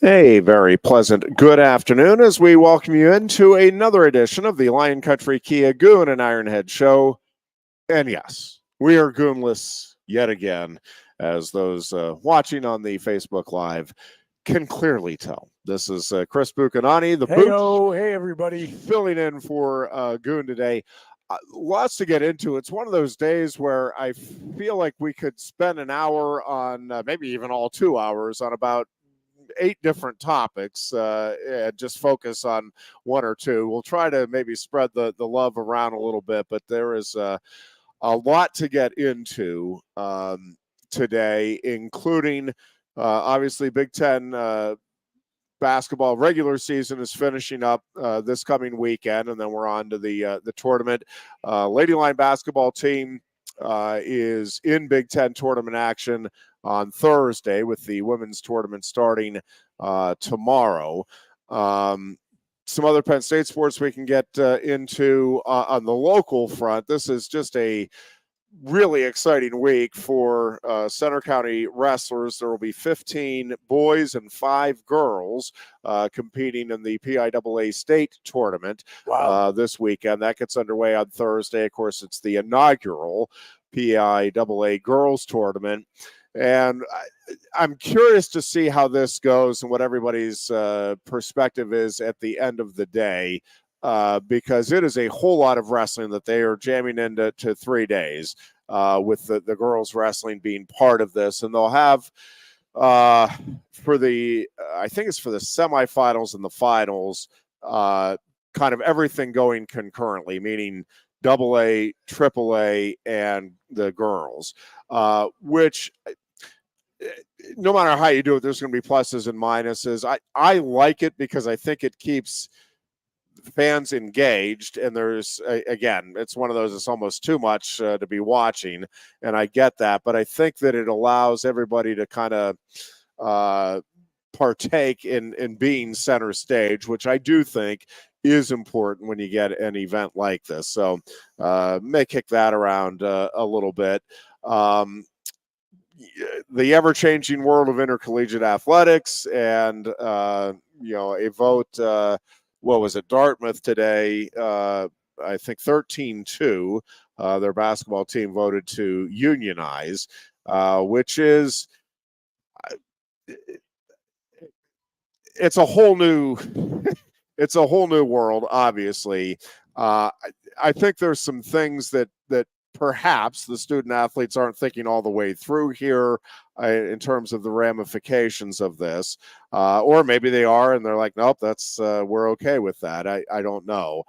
A very pleasant good afternoon as we welcome you into another edition of the Lion Country Kia Goon and Ironhead Show. And yes, we are goonless yet again, as those watching on the Facebook Live can clearly tell. This is Chris Bucanani, the Hey, hey, everybody. filling in for Goon today. Lots to get into. It's one of those days where I feel like we could spend an hour on, maybe even all 2 hours, on about 8 different topics and just focus on one or two. We'll try to maybe spread the love around a little bit, but there is a lot to get into today, including obviously Big Ten basketball regular season is finishing up this coming weekend, and then we're on to the tournament. Lady Line basketball team is in Big Ten tournament action on Thursday, with the women's tournament starting tomorrow. Some other Penn State sports we can get into on the local front. This is just a really exciting week for Center County wrestlers. There will be 15 boys and 5 girls competing in the PIAA state tournament this weekend. That gets underway on Thursday. Of course, it's the inaugural PIAA girls tournament. And I'm curious to see how this goes and what everybody's perspective is at the end of the day. Because it is a whole lot of wrestling that they are jamming into 3 days, with the girls wrestling being part of this. And they'll have for the, I think it's for the semifinals and the finals, kind of everything going concurrently, meaning AA, AAA, and the girls, which no matter how you do it, there's going to be pluses and minuses. I like it because I think it keeps fans engaged, and there's again, it's one of those, it's almost too much to be watching, and I get that, but I think that it allows everybody to kind of partake in being center stage, which I do think is important when you get an event like this. So may kick that around a little bit. The ever-changing world of intercollegiate athletics, and a vote, what was it, Dartmouth today, I think 13-2, their basketball team voted to unionize, which is, it's a whole new it's a whole new world, obviously. I think there's some things that perhaps the student athletes aren't thinking all the way through here in terms of the ramifications of this, or maybe they are and they're like, nope, that's we're okay with that. I don't know,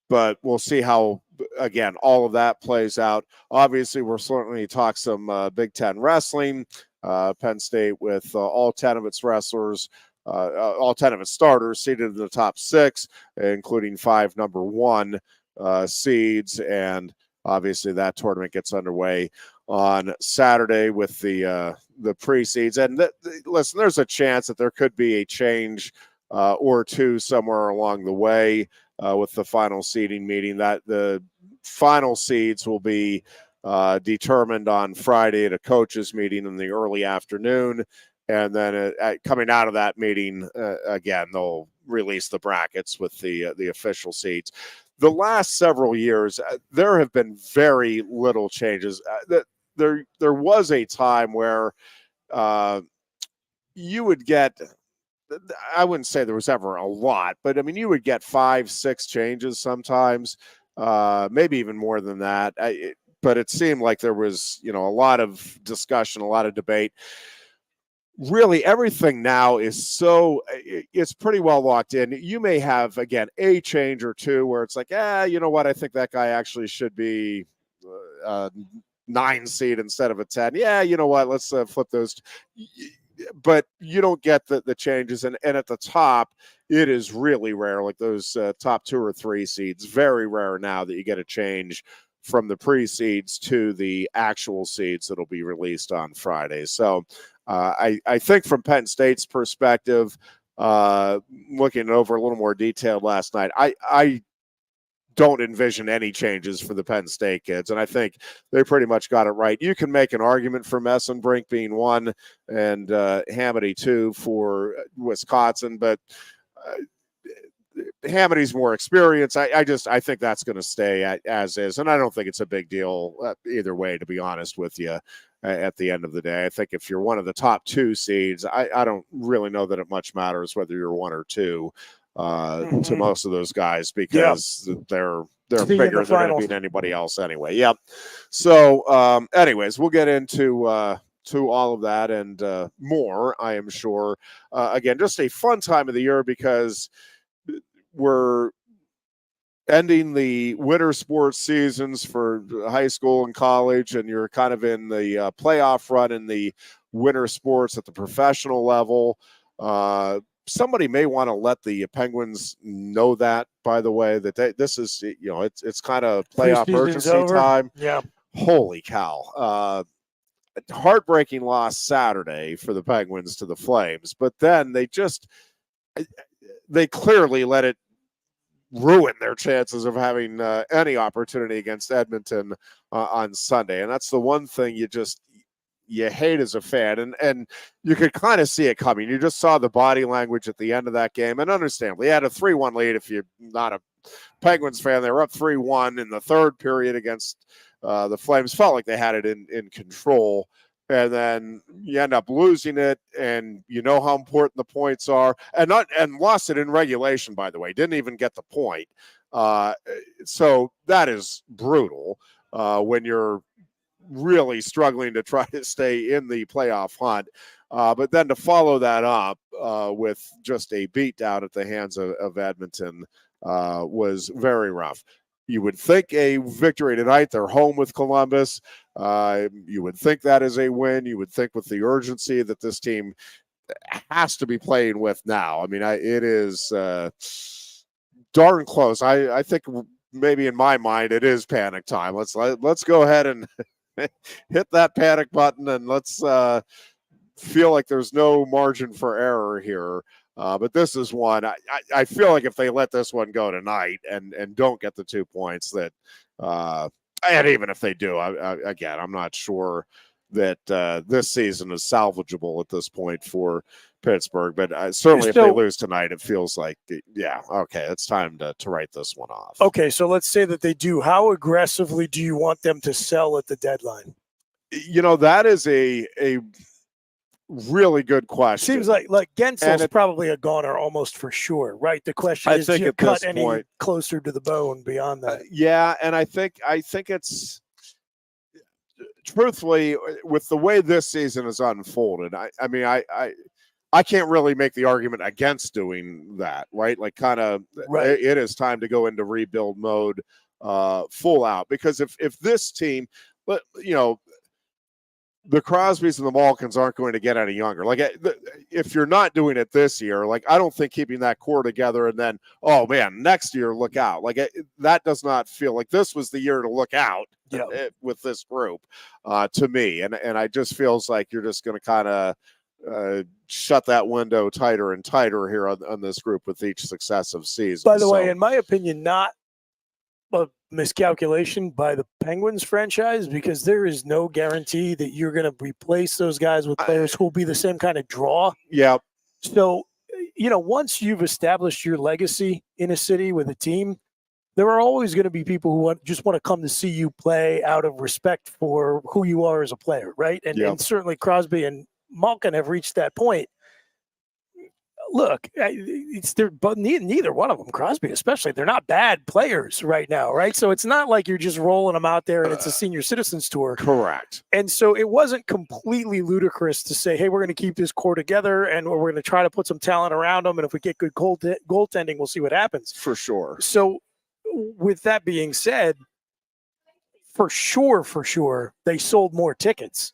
but we'll see how, again, all of that plays out. Obviously, we're certainly talk some Big Ten wrestling. Penn State with all 10 of its wrestlers, all 10 of its starters seated in the top 6, including 5 number 1 seeds, and obviously that tournament gets underway on Saturday with the pre-seeds. And listen, there's a chance that there could be a change or two somewhere along the way with the final seeding meeting. That the final seeds will be determined on Friday at a coaches meeting in the early afternoon, and then coming out of that meeting, again, they'll release the brackets with the official seeds. The last several years, there have been very little changes. There was a time where you would get, I wouldn't say there was ever a lot, but I mean, you would get 5-6 changes sometimes, maybe even more than that. But it seemed like there was, a lot of discussion, a lot of debate. Really, everything now is it's pretty well locked in. You may have, again, a change or two where it's like, you know what, I think that guy actually should be 9 seed instead of a 10. Yeah, you know what, let's flip those. But you don't get the changes. And at the top, it is really rare, like those top 2 or 3 seeds, very rare now that you get a change from the pre-seeds to the actual seeds that'll be released on Friday. So I think from Penn State's perspective, looking over a little more detailed last night, I don't envision any changes for the Penn State kids. And I think they pretty much got it right. You can make an argument for Messenbrink being 1 and Hamady 2 for Wisconsin, but Hamady's more experienced. I think that's going to stay as is. And I don't think it's a big deal either way, to be honest with you. At the end of the day, I think if you're one of the top 2 seeds, I don't really know that it much matters whether you're 1 or 2 to most of those guys, because they're bigger. They're going to beat anybody else anyway. Yep. So anyways, we'll get into to all of that and more, I am sure. Again, just a fun time of the year because we're ending the winter sports seasons for high school and college, and you're kind of in the playoff run in the winter sports at the professional level. Somebody may want to let the Penguins know that, by the way, that this is, it's kind of playoff urgency time. Yeah. Holy cow. Heartbreaking loss Saturday for the Penguins to the Flames, but then they clearly let it ruin their chances of having any opportunity against Edmonton on Sunday. And that's the one thing you hate as a fan. And you could kind of see it coming. You just saw the body language at the end of that game. And understandably, they had a 3-1 lead. If you're not a Penguins fan, they were up 3-1 in the third period against the Flames. Felt like they had it in control. And then you end up losing it, and you know how important the points are, and lost it in regulation, by the way. Didn't even get the point. So that is brutal when you're really struggling to try to stay in the playoff hunt. But then to follow that up with just a beatdown at the hands of Edmonton was very rough. You would think a victory tonight, they're home with Columbus. You would think that is a win. You would think with the urgency that this team has to be playing with now. I mean, it is darn close. I think maybe in my mind it is panic time. Let's go ahead and hit that panic button, and let's feel like there's no margin for error here. But this is one. I feel like if they let this one go tonight and don't get the 2 points, that and even if they do, again, I'm not sure that this season is salvageable at this point for Pittsburgh. But certainly if they lose tonight, it feels like, okay, it's time to write this one off. Okay, so let's say that they do. How aggressively do you want them to sell at the deadline? That is a really good question. Seems like Gensel's probably a goner almost for sure, right? The question is, do you cut any closer to the bone beyond that? And I think it's truthfully, with the way this season has unfolded, I mean, I can't really make the argument against doing that, right? Like, kind of, it is time to go into rebuild mode, full out, because if this team, the Crosbys and the Malkins aren't going to get any younger. Like, if you're not doing it this year, like, I don't think keeping that core together and then, oh man, next year, look out. Like, that does not feel like this was the year to look out with this group to me. And I just feels like you're just going to kind of shut that window tighter and tighter here on this group with each successive season. By the way, in my opinion, not a miscalculation by the Penguins franchise, because there is no guarantee that you're going to replace those guys with players who will be the same kind of draw. Yeah. So, once you've established your legacy in a city with a team, there are always going to be people who just want to come to see you play out of respect for who you are as a player, right? And certainly Crosby and Malkin have reached that point. Look, but neither one of them, Crosby especially, they're not bad players right now, right? So it's not like you're just rolling them out there and it's a senior citizens tour. Correct. And so it wasn't completely ludicrous to say, hey, we're going to keep this core together and we're going to try to put some talent around them. And if we get good goaltending, we'll see what happens. For sure. So with that being said, for sure, they sold more tickets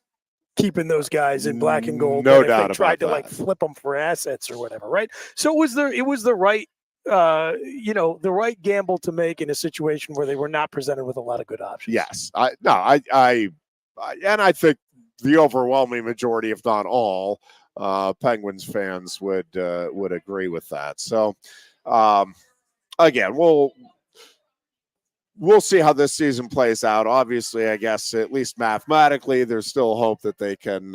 keeping those guys in black and gold. No doubt. They tried to flip them for assets or whatever, right? So it was the right, the right gamble to make in a situation where they were not presented with a lot of good options. Yes, I think the overwhelming majority, if not all, Penguins fans would agree with that. So, again, we'll see how this season plays out. Obviously, I guess at least mathematically, there's still hope that they can,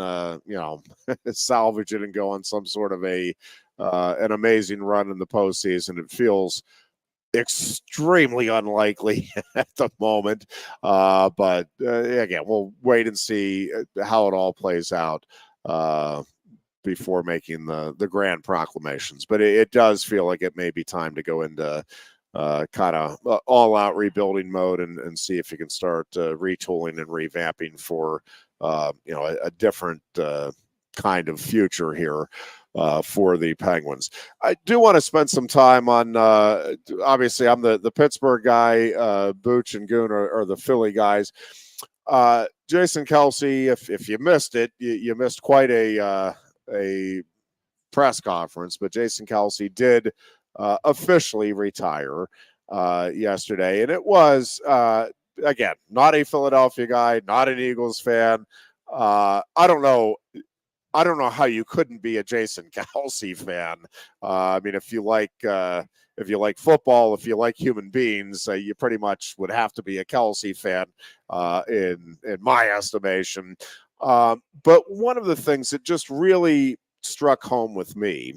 salvage it and go on some sort of an amazing run in the postseason. It feels extremely unlikely at the moment, but again, we'll wait and see how it all plays out before making the grand proclamations. But it does feel like it may be time to go into kind of all-out rebuilding mode and see if you can start retooling and revamping for a different kind of future here for the Penguins. I do want to spend some time on obviously I'm the Pittsburgh guy, Booch and Goon are the Philly guys. Jason Kelce, if you missed it, you missed quite a press conference, but Jason Kelce did officially retire yesterday. And it was, again, not a Philadelphia guy, not an Eagles fan. I don't know how you couldn't be a Jason Kelce fan. I mean, if you like football, if you like human beings, you pretty much would have to be a Kelce fan in my estimation. But one of the things that just really struck home with me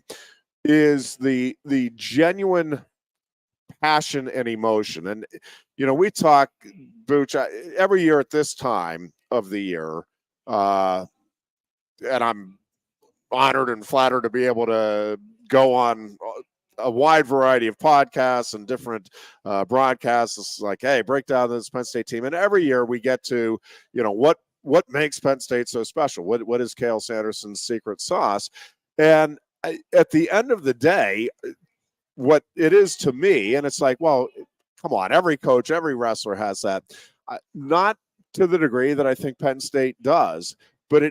is the genuine passion and emotion. And, we talk, Booch, every year at this time of the year, and I'm honored and flattered to be able to go on a wide variety of podcasts and different broadcasts. It's like, hey, break down this Penn State team. And every year we get to, what makes Penn State so special? What is Cale Sanderson's secret sauce? And at the end of the day, what it is to me, and it's like, well, come on, every coach, every wrestler has that. Not to the degree that I think Penn State does, but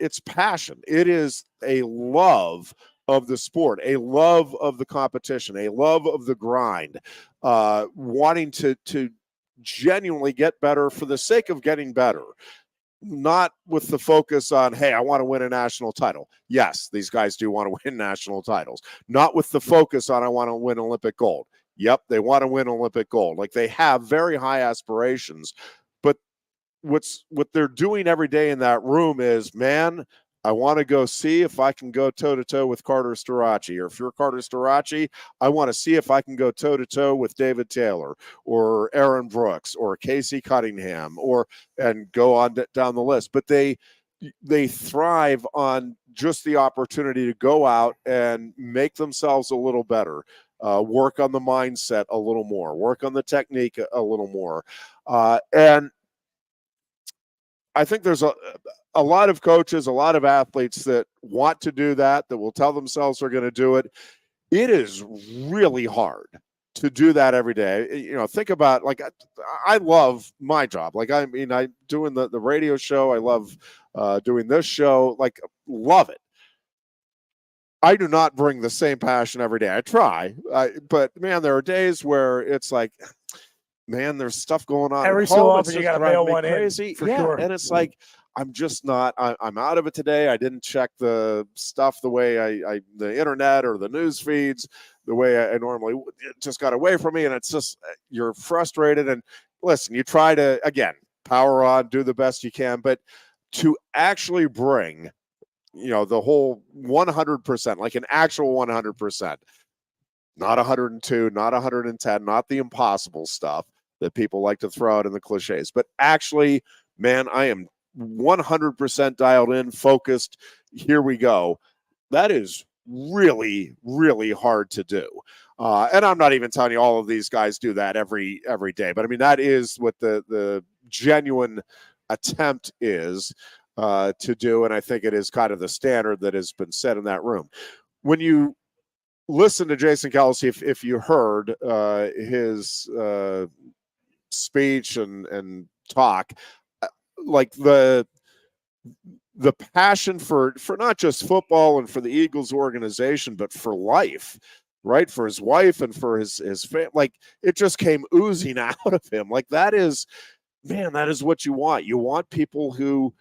it's passion. It is a love of the sport, a love of the competition, a love of the grind, wanting to genuinely get better for the sake of getting better. Not with the focus on, hey, I want to win a national title. Yes, these guys do want to win national titles. Not with the focus on, I want to win Olympic gold. Yep, they want to win Olympic gold. Like, they have very high aspirations. But what they're doing every day in that room is, man, I want to go see if I can go toe-to-toe with Carter Starace. Or if you're Carter Starace, I want to see if I can go toe-to-toe with David Taylor or Aaron Brooks or Casey Cunningham and go on down the list. But they thrive on just the opportunity to go out and make themselves a little better, work on the mindset a little more, work on the technique a little more. And I think there's a lot of coaches, a lot of athletes that want to do that will tell themselves they're going to do it. It is really hard to do that every day. Think about, like, I love my job. Like, I mean, I'm doing the radio show. I love doing this show. Like, love it. I do not bring the same passion every day. I try, but man, there are days where it's like, man, there's stuff going on every so often. You got to mail one crazy in, for sure. And it's like, I'm just not. I'm out of it today. I didn't check the stuff the way the internet or the news feeds the way I normally. It just got away from me, and it's just, you're frustrated. And listen, you try to, again, power on, do the best you can, but to actually bring, the whole 100%, like an actual 100%, not 102, not 110, not the impossible stuff that people like to throw out in the cliches, but actually, man, I am 100% dialed in, focused. Here we go. That is really, really hard to do. And I'm not even telling you all of these guys do that every day, but I mean, that is what the genuine attempt is to do. And I think it is kind of the standard that has been set in that room. When you listen to Jason Kelce, if you heard his speech and talk, like the passion for not just football and for the Eagles organization, but for life, right? For his wife and for his family, like, it just came oozing out of him. Like, that is what you want. You want people who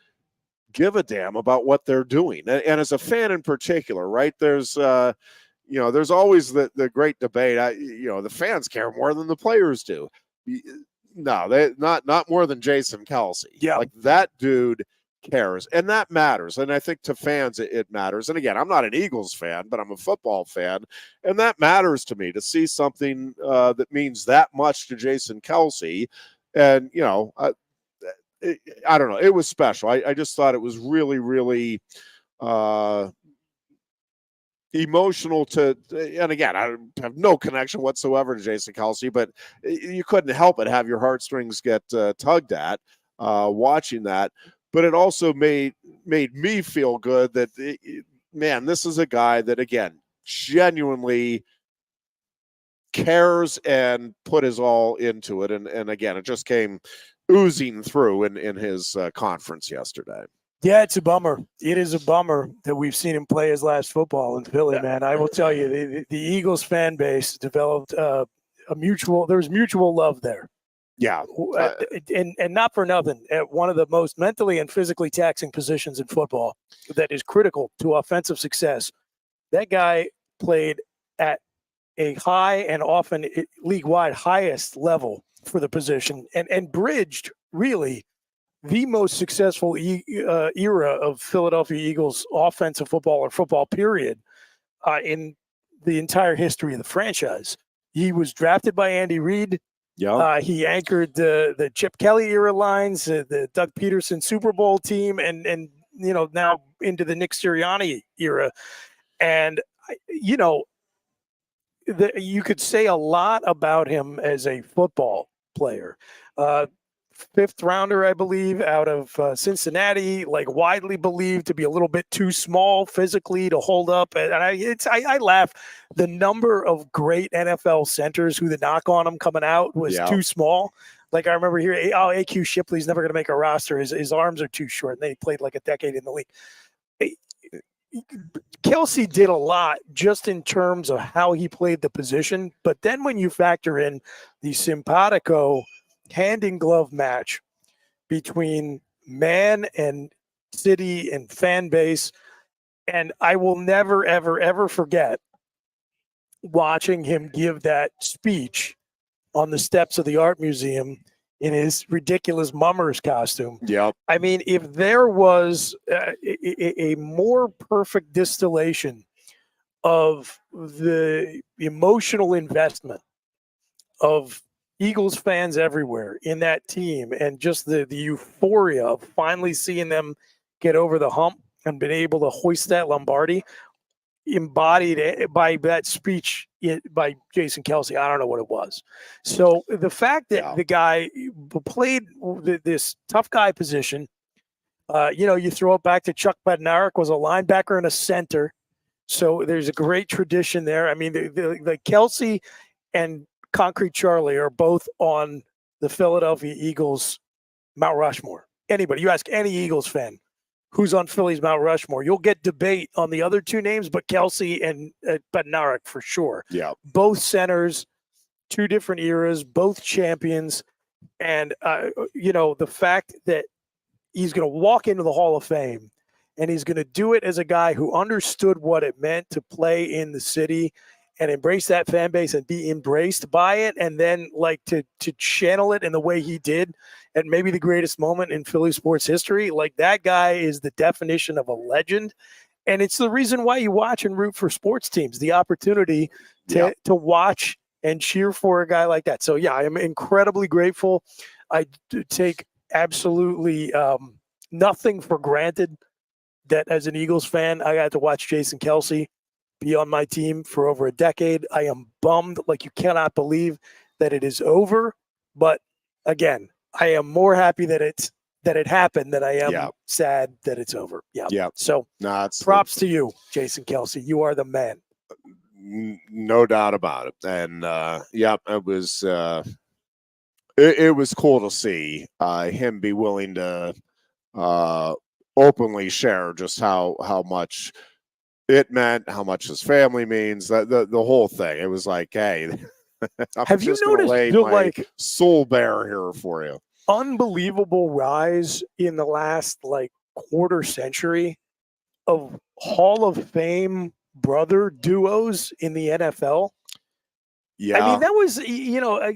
give a damn about what they're doing. And as a fan in particular, right? There's there's always the great debate. The fans care more than the players do. No, they not more than Jason Kelsey. Yeah. Like that dude cares, and that matters. And I think to fans it matters. And again, I'm not an Eagles fan, but I'm a football fan, and that matters to me to see something that means that much to Jason Kelsey. And I don't know, it was special. I just thought it was really, really emotional and again, I have no connection whatsoever to Jason Kelsey, but you couldn't help but have your heartstrings get tugged at watching that. But it also made me feel good that, man, this is a guy that, again, genuinely cares and put his all into it. And again, it just came oozing through in his conference yesterday. Yeah, it's a bummer. It is a bummer that we've seen him play his last football in Philly, man. I will tell you, the Eagles fan base developed there was mutual love there. Yeah. And not for nothing, at one of the most mentally and physically taxing positions in football that is critical to offensive success. That guy played at a high and often league-wide highest level for the position and bridged, really, the most successful era of Philadelphia Eagles offensive football or football period in the entire history of the franchise. He was drafted by Andy Reid. Yeah. He anchored the Chip Kelly era lines, the Doug Peterson Super Bowl team, and now into the Nick Sirianni era. And you could say a lot about him as a football player. Fifth rounder, I believe, out of Cincinnati, like widely believed to be a little bit too small physically to hold up. And I laugh. The number of great NFL centers who the knock on him coming out was too small. Like I remember hearing, AQ Shipley's never going to make a roster. His arms are too short. And they played like a decade in the league. Kelsey did a lot just in terms of how he played the position. But then when you factor in the simpatico hand-in-glove match between man and city and fan base, and I will never, ever, ever forget watching him give that speech on the steps of the art museum in his ridiculous mummers costume. Yep. I mean, if there was a more perfect distillation of the emotional investment of Eagles fans everywhere in that team and just the euphoria of finally seeing them get over the hump and been able to hoist that Lombardi, embodied by that speech by Jason Kelsey. I don't know what it was. So the fact that the guy played this tough guy position, you throw it back to Chuck Bednarik, was a linebacker and a center. So there's a great tradition there. I mean, the Kelsey and Concrete Charlie are both on the Philadelphia Eagles Mount Rushmore. Anybody, you ask any Eagles fan who's on Philly's Mount Rushmore, you'll get debate on the other two names, but Kelsey and Bednarik for sure. Yeah. Both centers, two different eras, both champions. And, the fact that he's going to walk into the Hall of Fame and he's going to do it as a guy who understood what it meant to play in the city and embrace that fan base and be embraced by it, and then like to channel it in the way he did at maybe the greatest moment in Philly sports history. Like that guy is the definition of a legend. And it's the reason why you watch and root for sports teams, the opportunity to watch and cheer for a guy like that. So yeah, I am incredibly grateful. I take absolutely nothing for granted that as an Eagles fan, I got to watch Jason Kelsey be on my team for over a decade. I am bummed like you cannot believe that it is over. But again, I am more happy that it happened than I am sad that it's over. Yeah. So props to you, Jason Kelsey. You are the man. No doubt about it. And it was it was cool to see him be willing to openly share just how much it meant, how much his family means, the whole thing. It was like, hey, have you noticed the soul bare here for you? Unbelievable rise in the last quarter century of Hall of Fame brother duos in the NFL. Yeah. I mean, that was,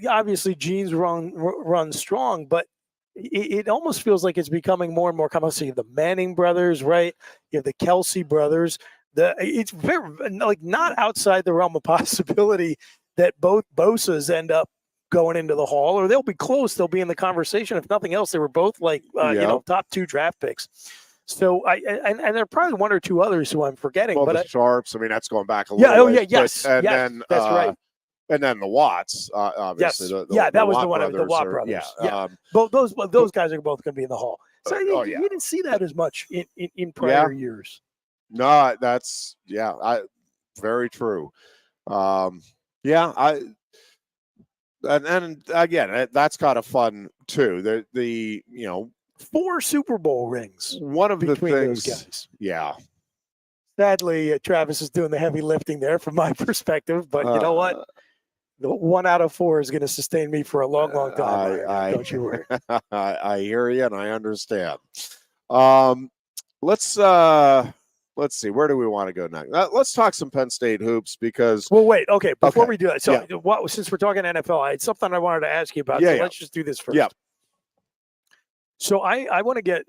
obviously Gene's run strong, but it almost feels like it's becoming more and more common. So you have the Manning brothers, right? You have the Kelsey brothers. It's very like not outside the realm of possibility that both Bosas end up going into the Hall, or they'll be close. They'll be in the conversation. If nothing else, they were both like top 2 draft picks. So and there are probably one or two others who I'm forgetting. Well, but the Sharps. I mean, that's going back a little. Yes. Then that's right. And then the Watts, obviously. Yes. That was Watt the one. The Watt brothers. Yeah. Both those guys are both going to be in the Hall. So you didn't see that as much in prior years. No, that's very true. And again, that's kind of fun too. The 4 Super Bowl rings. One of the things, those guys. Yeah. Sadly, Travis is doing the heavy lifting there from my perspective, but you know what? The 1 out of 4 is going to sustain me for a long, long time. Don't you worry. I hear you and I understand. Let's see. Where do we want to go next? Let's talk some Penn State hoops because. Well, wait. Okay. Before we do that, so since we're talking NFL, I had something I wanted to ask you about. Let's just do this first. Yeah. So I want to get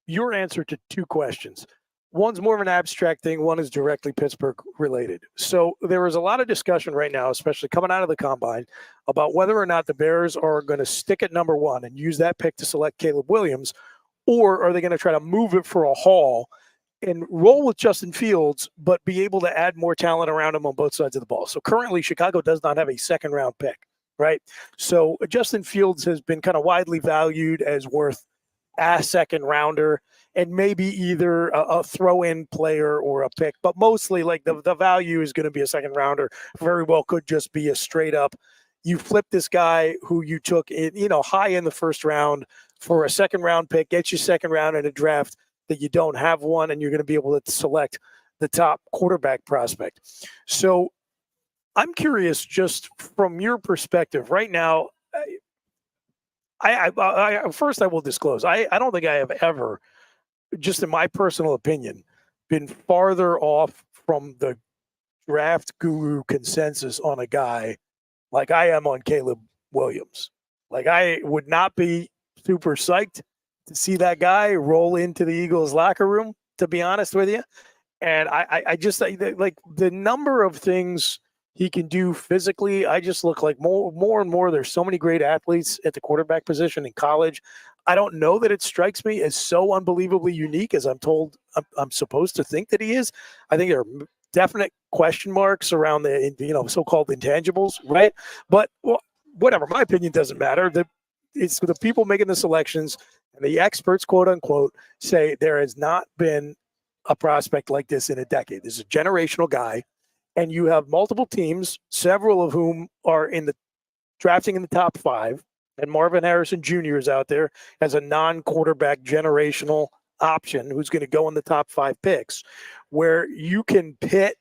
your answer to 2 questions. One's more of an abstract thing. One is directly Pittsburgh related. So there is a lot of discussion right now, especially coming out of the combine, about whether or not the Bears are going to stick at number 1 and use that pick to select Caleb Williams, or are they going to try to move it for a haul and roll with Justin Fields, but be able to add more talent around him on both sides of the ball. So currently Chicago does not have a 2nd-round pick, right? So Justin Fields has been kind of widely valued as worth a 2nd-rounder and maybe either a throw-in player or a pick, but mostly like the value is going to be a 2nd-rounder. Very well could just be a straight-up, you flip this guy who you took high in the 1st round for a 2nd-round pick, get you 2nd round in a draft that you don't have one, and you're going to be able to select the top quarterback prospect. So I'm curious, just from your perspective right now, I first I will disclose, I don't think I have ever, just in my personal opinion, been farther off from the draft guru consensus on a guy like I am on Caleb Williams. Like, I would not be super psyched to see that guy roll into the Eagles locker room, to be honest with you. And I just like the number of things he can do physically. I just look like more and more. There's so many great athletes at the quarterback position in college. I don't know that it strikes me as so unbelievably unique as I'm told I'm supposed to think that he is. I think there are definite question marks around the so-called intangibles, right? But whatever. My opinion doesn't matter. It's the people making the selections and the experts, quote unquote, say there has not been a prospect like this in a decade. This is a generational guy, and you have multiple teams, several of whom are in the drafting in the top 5. And Marvin Harrison Jr. is out there as a non-quarterback generational option who's going to go in the top 5 picks, where you can pit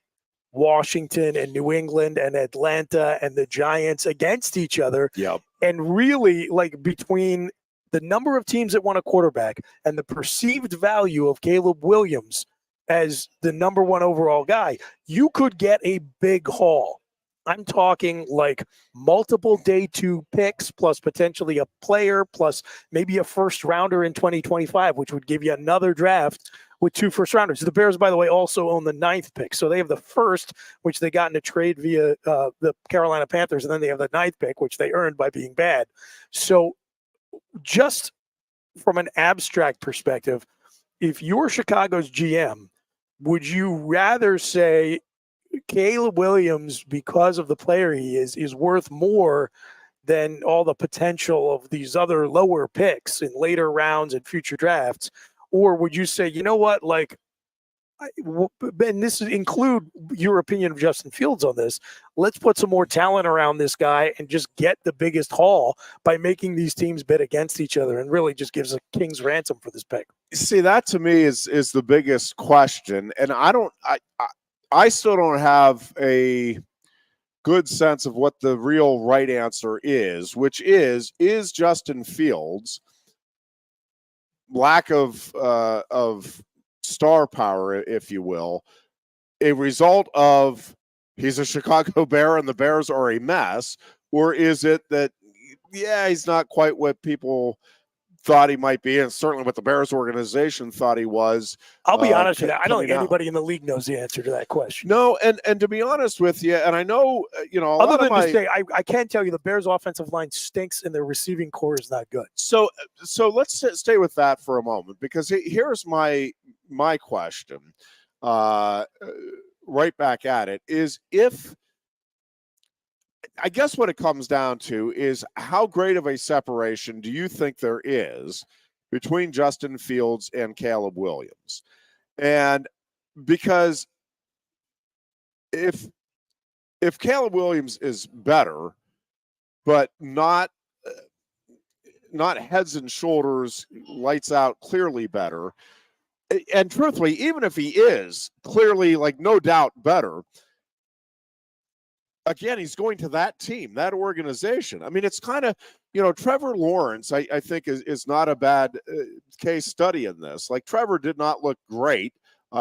Washington and New England and Atlanta and the Giants against each other. Yep. And really, like, between the number of teams that want a quarterback and the perceived value of Caleb Williams as the number 1 overall guy, you could get a big haul. I'm talking like multiple day 2 picks plus potentially a player plus maybe a 1st rounder in 2025, which would give you another draft with 2 1st rounders. The Bears, by the way, also own the 9th pick. So they have the 1st, which they got in a trade via the Carolina Panthers, and then they have the 9th pick, which they earned by being bad. So just from an abstract perspective, if you're Chicago's GM, would you rather say Caleb Williams, because of the player he is worth more than all the potential of these other lower picks in later rounds and future drafts? Or would you say, you know what, like, and this include your opinion of Justin Fields on this, let's put some more talent around this guy and just get the biggest haul by making these teams bid against each other, and really just gives a king's ransom for this pick? See, that to me is the biggest question. And I still don't have a good sense of what the real right answer is, which is Justin Fields' lack of star power, if you will, a result of he's a Chicago Bear and the Bears are a mess? Or is it that, yeah, he's not quite what people thought he might be, and certainly what the Bears organization thought he was? I'll be honest with you. I don't think coming out. anybody in the league knows the answer to that question. No, and to be honest with you, and I know, a other lot than of to say, I can tell you the Bears' offensive line stinks and their receiving core is not good. So let's stay with that for a moment, because here's my question, right back at it, is if, I guess what it comes down to is how great of a separation do you think there is between Justin Fields and Caleb Williams? And because if Caleb Williams is better, but not heads and shoulders, lights out, clearly better, and truthfully, even if he is clearly, like, no doubt better, again, he's going to that team, that organization. I mean, it's kind of, Trevor Lawrence, I think, is not a bad case study in this. Like, Trevor did not look great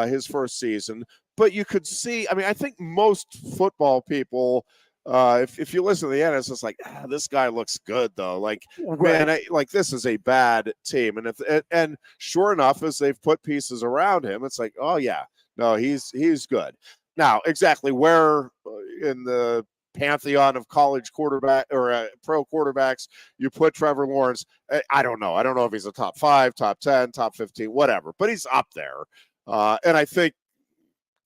his first season, but you could see, I mean, I think most football people, if you listen to the end, it's just like, this guy looks good, though. Like, right. Man, this is a bad team. And sure enough, as they've put pieces around him, it's like, oh, yeah, no, he's good. Now, exactly where in the pantheon of college quarterback or pro quarterbacks you put Trevor Lawrence, I don't know. I don't know if he's a top 5, top 10, top 15, whatever, but he's up there. And I think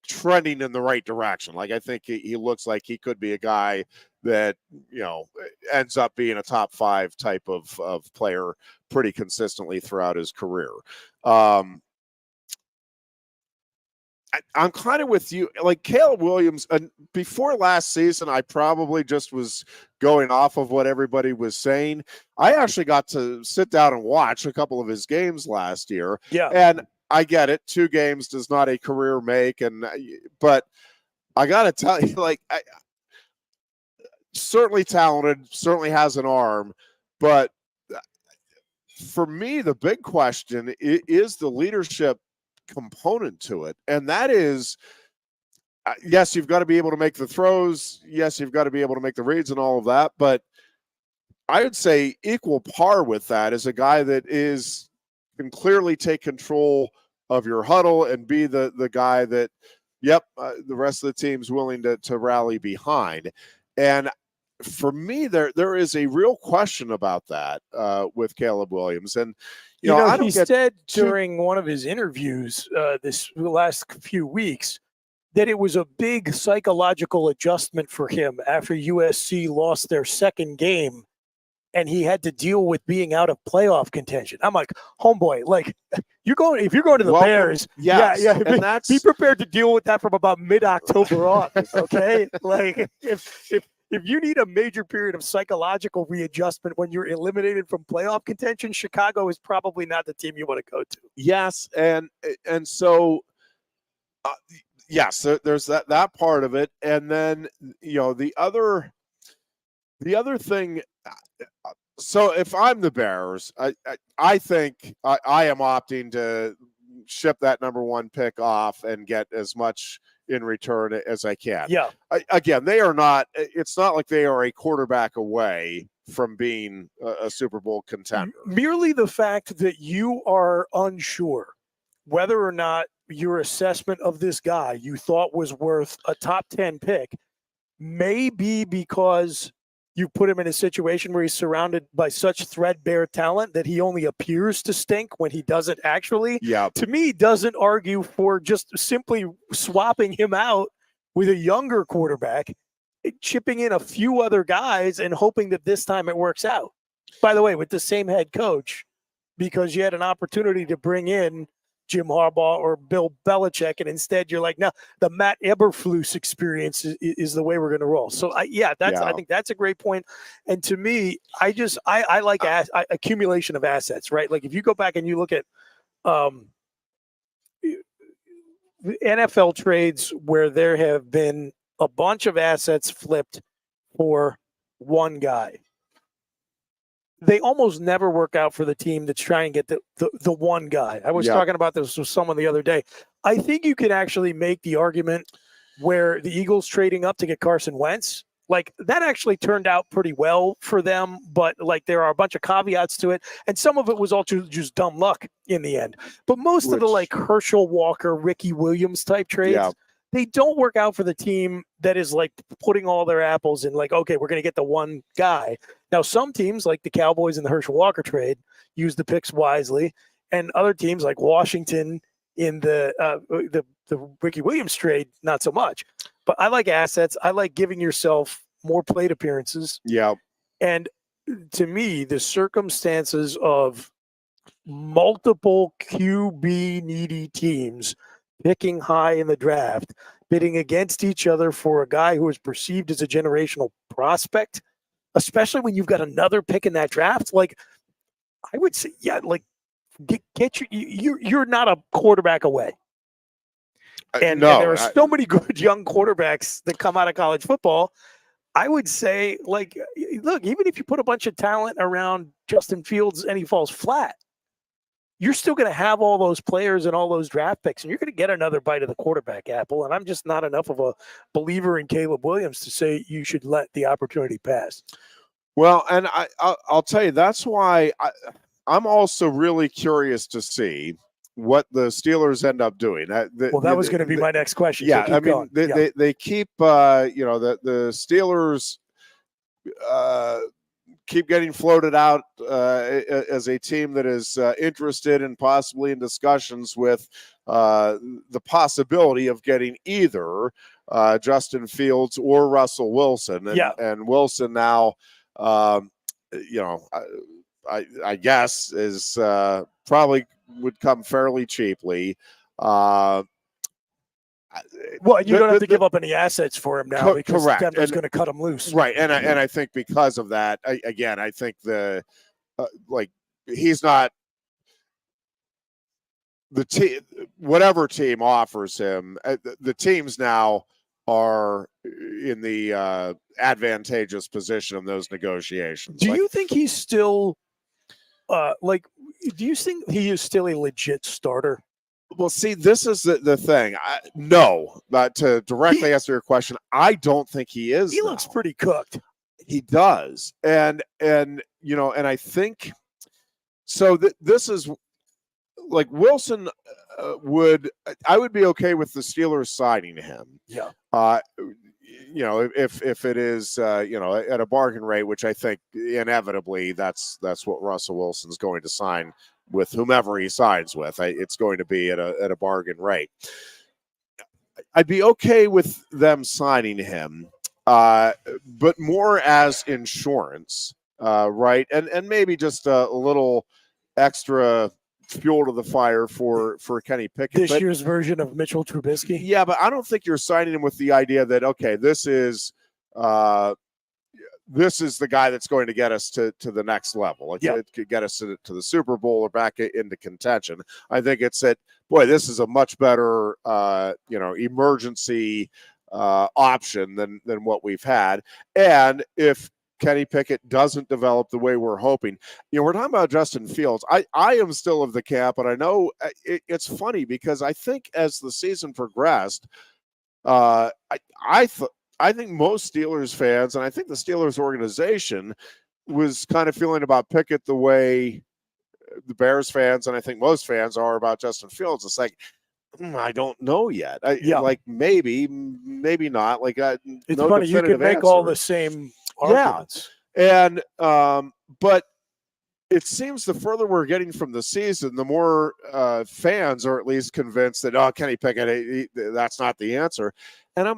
trending in the right direction. Like, I think he looks like he could be a guy that, ends up being a top 5 type of player pretty consistently throughout his career. I'm kind of with you. Like, Caleb Williams, before last season, I probably just was going off of what everybody was saying. I actually got to sit down and watch a couple of his games last year. Yeah. And I get it. 2 games does not a career make. But I got to tell you, like, certainly talented, certainly has an arm. But for me, the big question is the leadership component to it, and that is, yes, you've got to be able to make the throws, yes, you've got to be able to make the reads and all of that, but I would say equal par with that is a guy that can clearly take control of your huddle and be the guy that, the rest of the team's willing to rally behind. And for me, there is a real question about that with Caleb Williams. And he said during one of his interviews this last few weeks that it was a big psychological adjustment for him after USC lost their second game and he had to deal with being out of playoff contention. I'm like, homeboy, like, if you're going to the Bears, be prepared to deal with that from about mid-October on, okay? Like, if you need a major period of psychological readjustment when you're eliminated from playoff contention, Chicago is probably not the team you want to go to. Yes, and so yes, there's that part of it, and then the other thing. So if I'm the Bears, I think I am opting to ship that number 1 pick off and get as much in return as I can. Yeah. Again, they are not. It's not like they are a quarterback away from being a Super Bowl contender. Merely the fact that you are unsure whether or not your assessment of this guy you thought was worth a top 10 pick may be because you put him in a situation where he's surrounded by such threadbare talent that he only appears to stink when he doesn't actually. Yeah. To me, doesn't argue for just simply swapping him out with a younger quarterback, chipping in a few other guys and hoping that this time it works out. By the way, with the same head coach, because you had an opportunity to bring in Jim Harbaugh or Bill Belichick, and instead you're like, no, the Matt Eberflus experience is the way we're going to roll. So I think that's a great point. And to me, I like accumulation of assets, right? Like if you go back and you look at NFL trades where there have been a bunch of assets flipped for one guy, they almost never work out for the team that's trying to get the one guy. I was talking about this with someone the other day. I think you can actually make the argument where the Eagles trading up to get Carson Wentz, like that actually turned out pretty well for them, but like there are a bunch of caveats to it. And some of it was also just dumb luck in the end. But most of the like Herschel Walker, Ricky Williams type trades, they don't work out for the team that is like putting all their apples in like, okay, we're going to get the one guy. Now, some teams like the Cowboys in the Herschel Walker trade use the picks wisely, and other teams like Washington in the Ricky Williams trade, not so much. But I like assets. I like giving yourself more plate appearances. Yeah. And to me, the circumstances of multiple QB needy teams picking high in the draft, bidding against each other for a guy who is perceived as a generational prospect, especially when you've got another pick in that draft, like I would say, yeah, like get you're not a quarterback away. And there are so many good young quarterbacks that come out of college football. I would say, like, look, even if you put a bunch of talent around Justin Fields and he falls flat, you're still going to have all those players and all those draft picks, and you're going to get another bite of the quarterback apple. And I'm just not enough of a believer in Caleb Williams to say you should let the opportunity pass. Well, and I'll tell you, that's why I'm also really curious to see what the Steelers end up doing. That was going to be my next question. Yeah, so I mean, they keep, the Steelers keep getting floated out as a team that is interested and possibly in discussions with the possibility of getting either Justin Fields or Russell Wilson. And Wilson now, I guess, is probably would come fairly cheaply. Well, you don't have to give up any assets for him now because correct. Denver's going to cut him loose. Right, and I think because of that, I think he's not the team. Whatever team offers him, the teams now are in the advantageous position in those negotiations. Do you think he's still do you think he is still a legit starter? Well, see, this is the thing. No, but to directly answer your question, I don't think he is. He looks pretty cooked. He does, and I think so. This is like Wilson I would be okay with the Steelers signing him. Yeah. If it is at a bargain rate, which I think inevitably that's what Russell Wilson's going to sign with whomever he signs with. It's going to be at a bargain rate. I'd be okay with them signing him, but more as insurance, right? And maybe just a little extra fuel to the fire for Kenny Pickett. This year's version of Mitchell Trubisky. Yeah, but I don't think you're signing him with the idea that, okay, this is the guy that's going to get us to the next level. It could get us to the Super Bowl or back into contention. I think it's that, boy, this is a much better, emergency option than what we've had. And if Kenny Pickett doesn't develop the way we're hoping, we're talking about Justin Fields. I am still of the camp, and I know it's funny because I think as the season progressed, I think most Steelers fans, and I think the Steelers organization, was kind of feeling about Pickett the way the Bears fans, and I think most fans, are about Justin Fields. It's like, I don't know yet. Like maybe not. Like it's funny, you can make all the same arguments. Yeah, and but it seems the further we're getting from the season, the more fans are at least convinced that Kenny Pickett, that's not the answer. And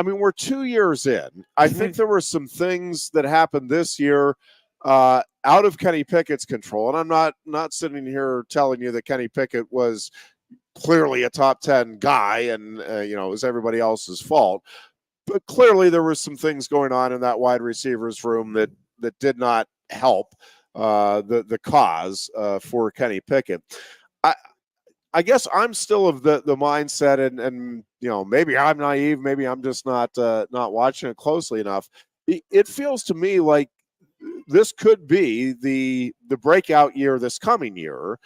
we're 2 years in. I think there were some things that happened this year out of Kenny Pickett's control. And I'm not sitting here telling you that Kenny Pickett was clearly a top 10 guy and, it was everybody else's fault. But clearly there were some things going on in that wide receivers room that did not help the cause for Kenny Pickett. I guess I'm still of the mindset, and maybe I'm naive, maybe I'm just not watching it closely enough. It feels to me like this could be the breakout year this coming year,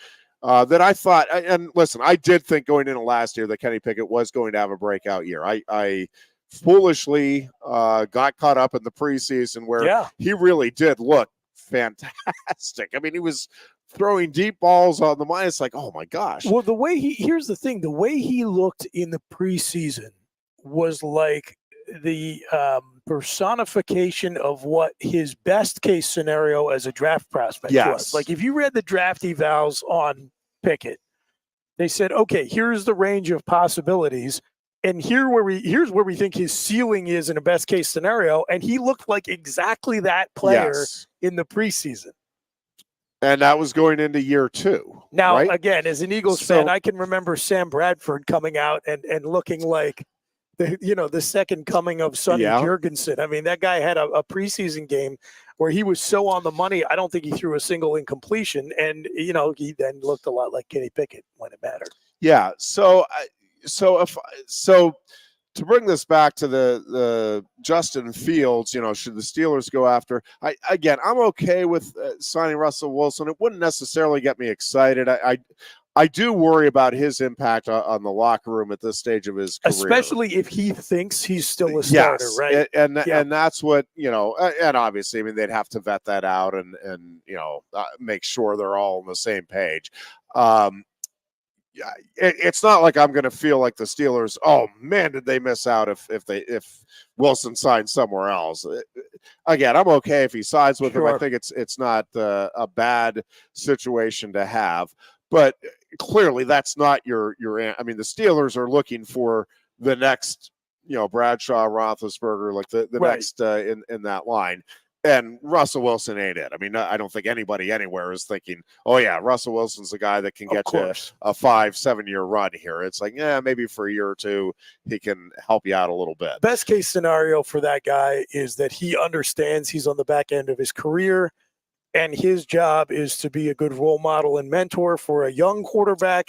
that I thought, and listen, I did think going into last year that Kenny Pickett was going to have a breakout year. I foolishly got caught up in the preseason where he really did look fantastic. I mean, he was throwing deep balls on the line. It's like, oh my gosh. Well, here's the thing, the way he looked in the preseason was like the personification of what his best case scenario as a draft prospect was. Like if you read the draft evals on Pickett, they said, okay, here's the range of possibilities. And here's where we think his ceiling is in a best case scenario. And he looked like exactly that player in the preseason. And that was going into year 2. Now, again, as an Eagles fan, I can remember Sam Bradford coming out and looking like the second coming of Sonny Jurgensen. I mean, that guy had a preseason game where he was so on the money. I don't think he threw a single incompletion. And, he then looked a lot like Kenny Pickett when it mattered. Yeah. So to bring this back to the Justin Fields, should the Steelers go after? I'm okay with signing Russell Wilson. It wouldn't necessarily get me excited. I do worry about his impact on the locker room at this stage of his career, especially if he thinks he's still a starter, right? And that's what and obviously, I mean, they'd have to vet that out and make sure they're all on the same page. It's not like I'm going to feel like the Steelers, oh man, did they miss out if Wilson signed somewhere else. Again, I'm okay if he signs with them. I think it's not a bad situation to have, but clearly that's not your. I mean, the Steelers are looking for the next, Bradshaw, Roethlisberger, like the next in that line. And Russell Wilson ain't it. I mean, I don't think anybody anywhere is thinking, oh, yeah, Russell Wilson's the guy that can get you a 5-7 year run here. It's like, maybe for a year or two, he can help you out a little bit. Best case scenario for that guy is that he understands he's on the back end of his career, and his job is to be a good role model and mentor for a young quarterback.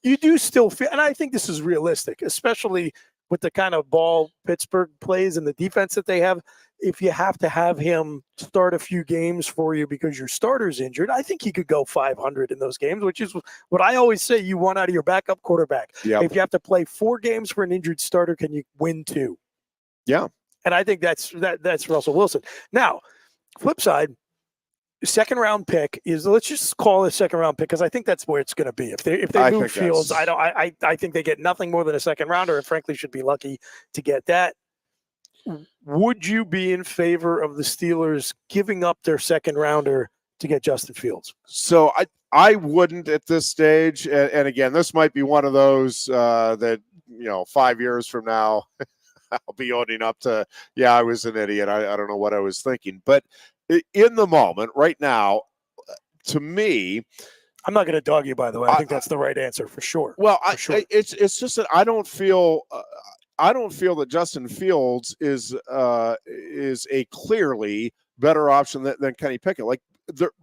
You do still feel, and I think this is realistic, especially with the kind of ball Pittsburgh plays and the defense that they have. If you have to have him start a few games for you because your starter's injured, I think he could go 500 in those games, which is what I always say you want out of your backup quarterback. Yep. If you have to play 4 games for an injured starter, can you win 2? Yeah. And I think that's Russell Wilson. Now, flip side, second round pick is, let's just call it a second round pick, because I think that's where it's going to be. If they move Fields, I think they get nothing more than a second rounder, and frankly should be lucky to get that. Would you be in favor of the Steelers giving up their second rounder to get Justin Fields? So I wouldn't at this stage. And again, this might be one of those that, 5 years from now, I'll be owning up to, I was an idiot. I don't know what I was thinking. But in the moment right now, to me, I'm not going to dog you, by the way. I think that's the right answer for sure. Well, it's just that I don't feel that Justin Fields is a clearly better option than Kenny Pickett. Like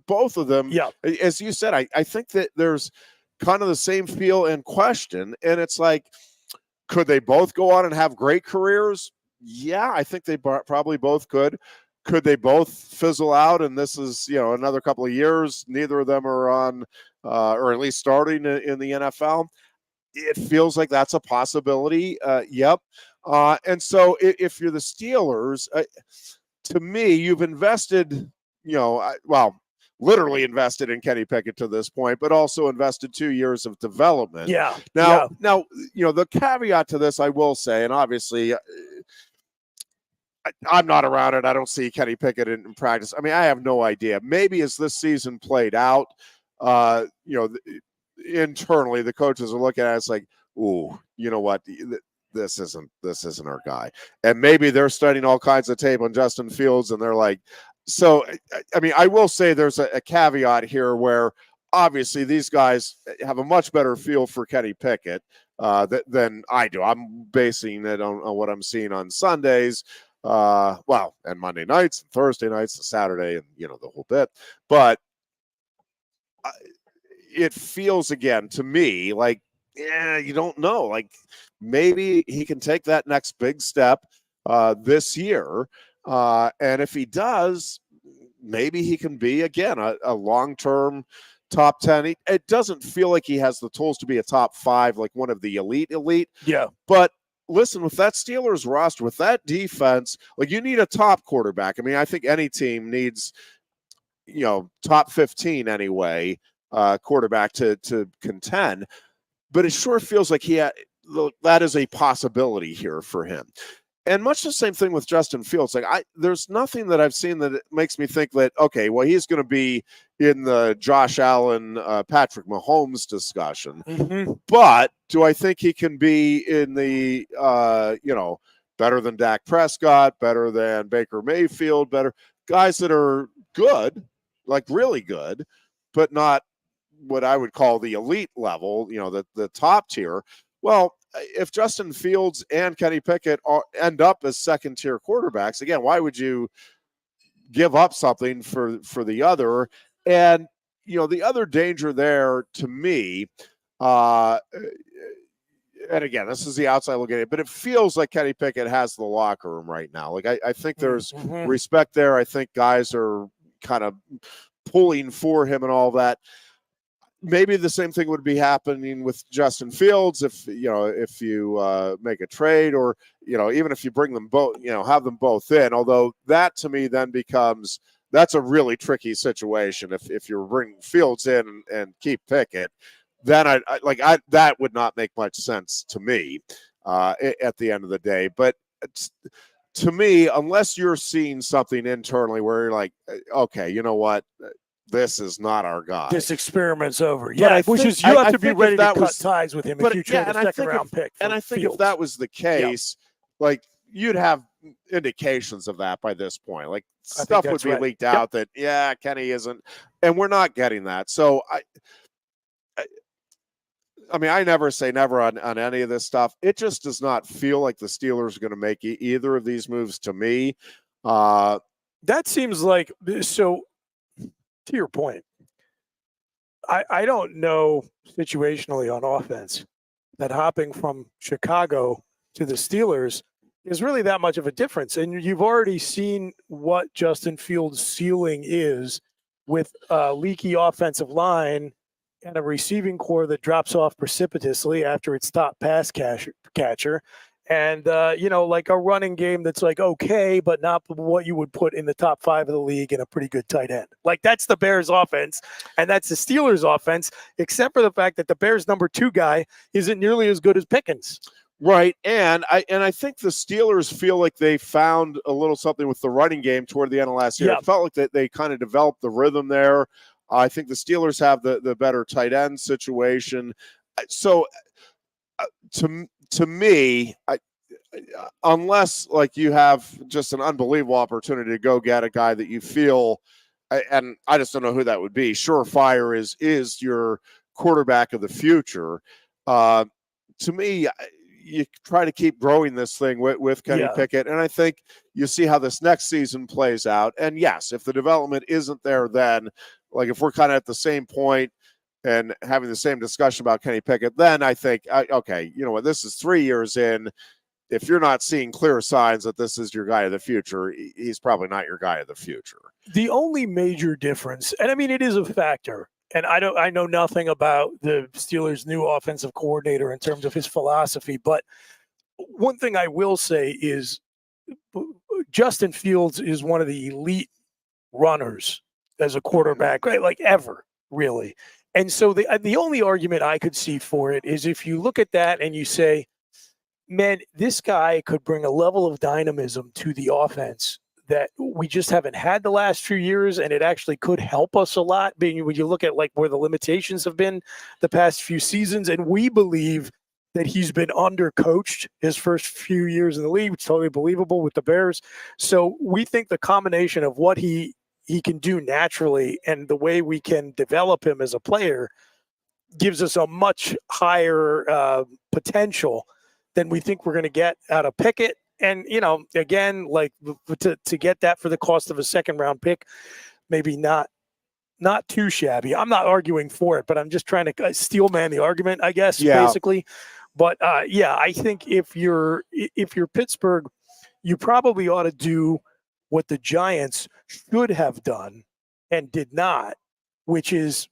both of them, as you said, I think that there's kind of the same feel and question, and it's like, could they both go on and have great careers? Yeah, I think they probably both could. Could they both fizzle out, and this is another couple of years, neither of them are on or at least starting in the NFL? It feels like that's a possibility. Yep. And so if you're the Steelers, to me, you've invested, literally invested in Kenny Pickett to this point, but also invested 2 years of development. Yeah. Now, the caveat to this, I will say, and obviously I'm not around it. I don't see Kenny Pickett in practice. I mean, I have no idea. Maybe as this season played out, internally the coaches are looking at it, it's like, ooh, you know what, this isn't our guy, and maybe they're studying all kinds of tape on Justin Fields, and they're like, so I mean, I will say there's a caveat here where obviously these guys have a much better feel for Kenny Pickett than I do. I'm basing it on what I'm seeing on Sundays, and Monday nights, and Thursday nights, and Saturday, and the whole bit, but it feels again to me like, you don't know, like maybe he can take that next big step this year. And if he does, maybe he can be again a long-term, top 10. It doesn't feel like he has the tools to be a top 5, like one of the elite. Yeah. But listen, with that Steelers roster, with that defense, like you need a top quarterback. I mean, I think any team needs, top 15 anyway, quarterback to contend. But it sure feels like that is a possibility here for him. And much the same thing with Justin Fields. Like there's nothing that I've seen that makes me think that, okay, well, he's going to be in the Josh Allen, Patrick Mahomes discussion. Mm-hmm. But do I think he can be in the, better than Dak Prescott, better than Baker Mayfield, better guys that are good, like really good, but not what I would call the elite level, the top tier. Well, if Justin Fields and Kenny Pickett end up as second-tier quarterbacks, again, why would you give up something for the other? And, the other danger there to me, and again, this is the outside looking at it, but it feels like Kenny Pickett has the locker room right now. Like I think there's respect there. I think guys are kind of pulling for him and all that. Maybe the same thing would be happening with Justin Fields if you make a trade, or even if you bring them both, have them both in. Although that to me then becomes, that's a really tricky situation. If you're bringing Fields in and keep Pickett, then I that would not make much sense to me at the end of the day. But to me, unless you're seeing something internally where you're like, okay, you know what? This is not our guy. This experiment's over. Yeah, you have to be ready to cut ties with him if you trade a second-round pick. And I think if that was the case, like you'd have indications of that by this point. Like stuff would be leaked out that Kenny isn't, and we're not getting that. So I mean, I never say never on any of this stuff. It just does not feel like the Steelers are going to make either of these moves to me. That seems like so. To your point, I don't know situationally on offense that hopping from Chicago to the Steelers is really that much of a difference. And you've already seen what Justin Fields' ceiling is with a leaky offensive line and a receiving core that drops off precipitously after its top pass catcher. And, like a running game that's like, okay, but not what you would put in the top 5 of the league and a pretty good tight end. Like that's the Bears offense and that's the Steelers offense, except for the fact that the Bears number 2 guy isn't nearly as good as Pickens. Right. And I think the Steelers feel like they found a little something with the running game toward the end of last year. It felt like they kind of developed the rhythm there. I think the Steelers have the better tight end situation. So to me, unless like you have just an unbelievable opportunity to go get a guy that you feel, and I just don't know who that would be. Surefire is your quarterback of the future. To me, you try to keep growing this thing with Kenny Pickett, and I think you see how this next season plays out. And yes, if the development isn't there, then like if we're kind of at the same point and having the same discussion about Kenny Pickett, then I think, okay, you know what, this is 3 years in. If you're not seeing clear signs that this is your guy of the future, he's probably not your guy of the future. The only major difference, and I mean, it is a factor, and I know nothing about the Steelers' new offensive coordinator in terms of his philosophy, but one thing I will say is Justin Fields is one of the elite runners as a quarterback, right? Like ever, really. And so the only argument I could see for it is if you look at that and you say, man, this guy could bring a level of dynamism to the offense that we just haven't had the last few years, and it actually could help us a lot. Being when you look at like where the limitations have been the past few seasons, and we believe that he's been undercoached his first few years in the league, which is totally believable with the Bears. So we think the combination of what he can do naturally and the way we can develop him as a player gives us a much higher potential than we think we're going to get out of Pickett. And, again, like to get that for the cost of a second-round pick, maybe not too shabby. I'm not arguing for it, but I'm just trying to steel man the argument, I guess, basically. But, I think if you're Pittsburgh, you probably ought to do what the Giants should have done and did not, which is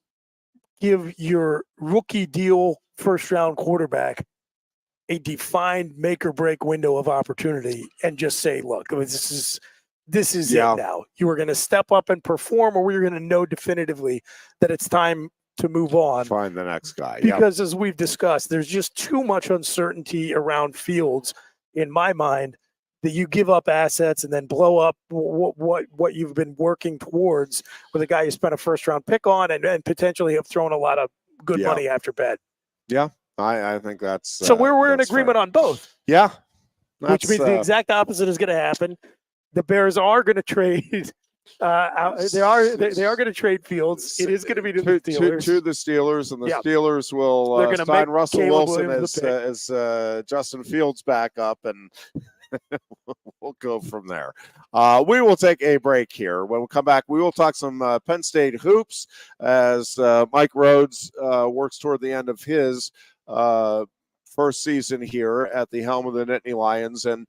give your rookie deal first-round quarterback a defined make-or-break window of opportunity and just say, look, this is it now. You are going to step up and perform, or you're going to know definitively that it's time to move on. Find the next guy. Because as we've discussed, there's just too much uncertainty around Fields, in my mind, that you give up assets and then blow up what you've been working towards with a guy you spent a first-round pick on and potentially have thrown a lot of good money after bed. Yeah, I think that's so we're in agreement on both. Yeah, which means the exact opposite is going to happen. The Bears are going to trade. They are going to trade Fields. It is going to be to the Steelers. To the Steelers, and the Steelers will sign Russell Wilson as Justin Fields backup, and we'll go from there. We will take a break here. When we come back, we will talk some Penn State hoops as Mike Rhodes works toward the end of his first season here at the helm of the Nittany Lions, and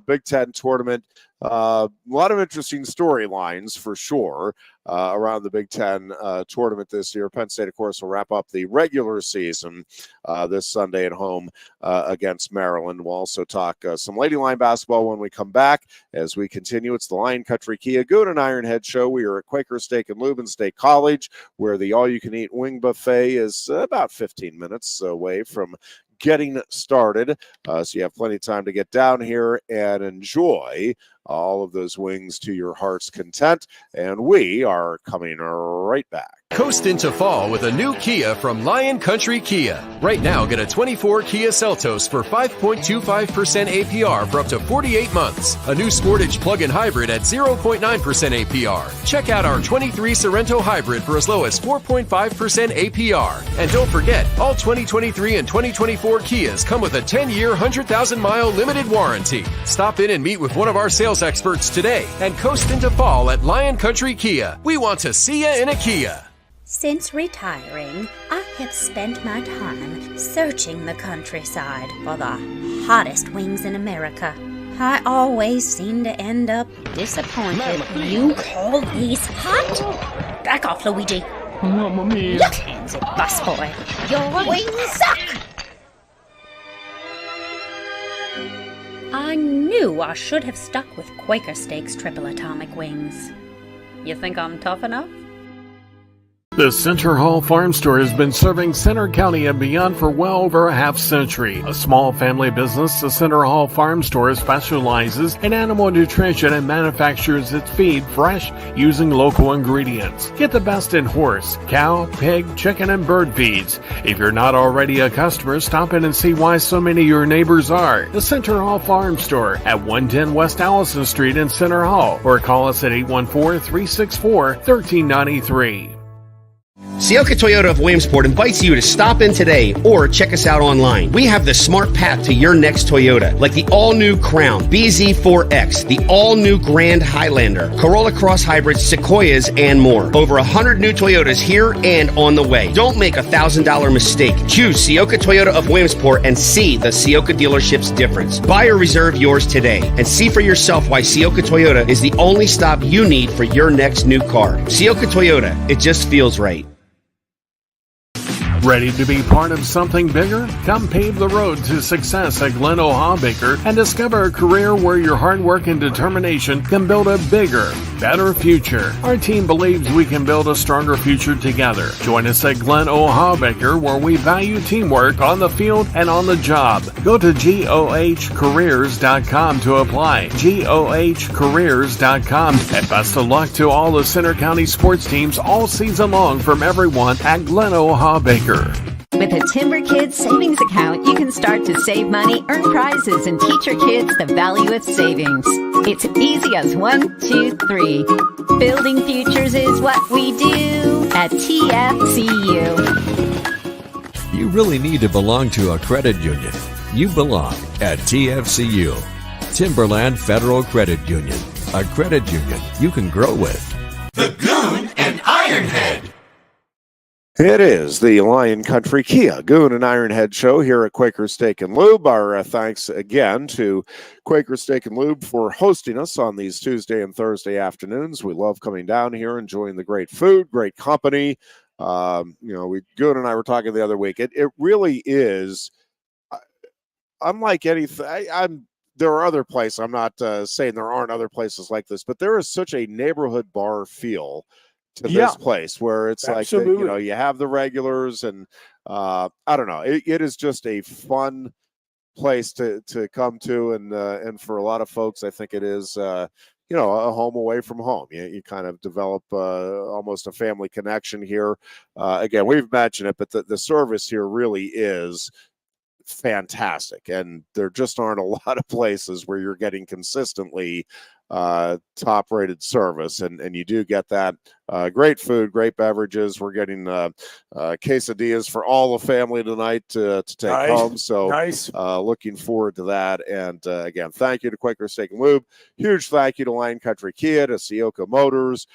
Big Ten tournament. A lot of interesting storylines for sure around the Big Ten tournament this year. Penn State, of course, will wrap up the regular season this Sunday at home against Maryland. We'll also talk some Lady Line basketball when we come back as we continue. It's the Lion Country Kia Goon and Ironhead show. We are at Quaker Steak and Lube in State College, where the all-you-can-eat wing buffet is about 15 minutes away from getting started. So you have plenty of time to get down here and enjoy all of those wings to your heart's content. And we are coming right back. Coast into fall with a new Kia from Lion Country Kia. Right now, get a 24 Kia Seltos for 5.25% APR for up to 48 months. A new Sportage plug-in hybrid at 0.9% APR. Check out our 23 Sorrento hybrid for as low as 4.5% APR. And don't forget, all 2023 and 2024 Kias come with a 10-year, 100,000-mile limited warranty. Stop in and meet with one of our sales experts today and coast into fall at Lion Country Kia. We want to see you in a Kia. Since retiring, I have spent my time searching the countryside for the hottest wings in America. I always seem to end up disappointed. You call these hot? Back off, Luigi. Mamma mia. Look, hands it, busboy. Your wings suck! I knew I should have stuck with Quaker Steak's triple atomic wings. You think I'm tough enough? The Center Hall Farm Store has been serving Center County and beyond for well over a half century. A small family business, the Center Hall Farm Store specializes in animal nutrition and manufactures its feed fresh using local ingredients. Get the best in horse, cow, pig, chicken, and bird feeds. If you're not already a customer, stop in and see why so many of your neighbors are. The Center Hall Farm Store at 110 West Allison Street in Center Hall, or call us at 814-364-1393. Sioka Toyota of Williamsport invites you to stop in today or check us out online. We have the smart path to your next Toyota, like the all-new Crown, BZ4X, the all-new Grand Highlander, Corolla Cross Hybrids, Sequoias, and more. Over 100 new Toyotas here and on the way. Don't make a $1,000 mistake. Choose Sioka Toyota of Williamsport and see the Sioka dealership's difference. Buy or reserve yours today and see for yourself why Sioka Toyota is the only stop you need for your next new car. Sioka Toyota, it just feels right. Ready to be part of something bigger? Come pave the road to success at Glen Baker and discover a career where your hard work and determination can build a bigger, better future. Our team believes we can build a stronger future together. Join us at Glen Baker, where we value teamwork on the field and on the job. Go to GOHcareers.com to apply. GOHcareers.com. And best of luck to all the Center County sports teams all season long from everyone at Glen Baker. With a Timber Kids savings account, you can start to save money, earn prizes, and teach your kids the value of savings. It's easy as 1, 2, 3. Building futures is what we do at TFCU. You really need to belong to a credit union. You belong at TFCU, Timberland Federal Credit Union, a credit union you can grow with. The Goon and Ironhead. It is the Lion Country Kia Goon and Ironhead show here at Quaker Steak and Lube. Our thanks again to Quaker Steak and Lube for hosting us on these Tuesday and Thursday afternoons. We love coming down here, enjoying the great food, great company, Goon and I were talking the other week. It really is unlike anything. There are other places. I'm not saying there aren't other places like this, but there is such a neighborhood bar feel to this place where it's absolutely. like, you have the regulars and I don't know. It is just a fun place to come to. And for a lot of folks, I think it is, a home away from home. You kind of develop almost a family connection here. Again, we've mentioned it, but the service here really is fantastic, and there just aren't a lot of places where you're getting consistently top rated service, and you do get that. Great food, great beverages. We're getting quesadillas for all the family tonight to take home, so nice. Looking forward to that. And again, thank you to Quaker Steak Lube. Huge thank you to Lion Country Kia, to Sioka Motors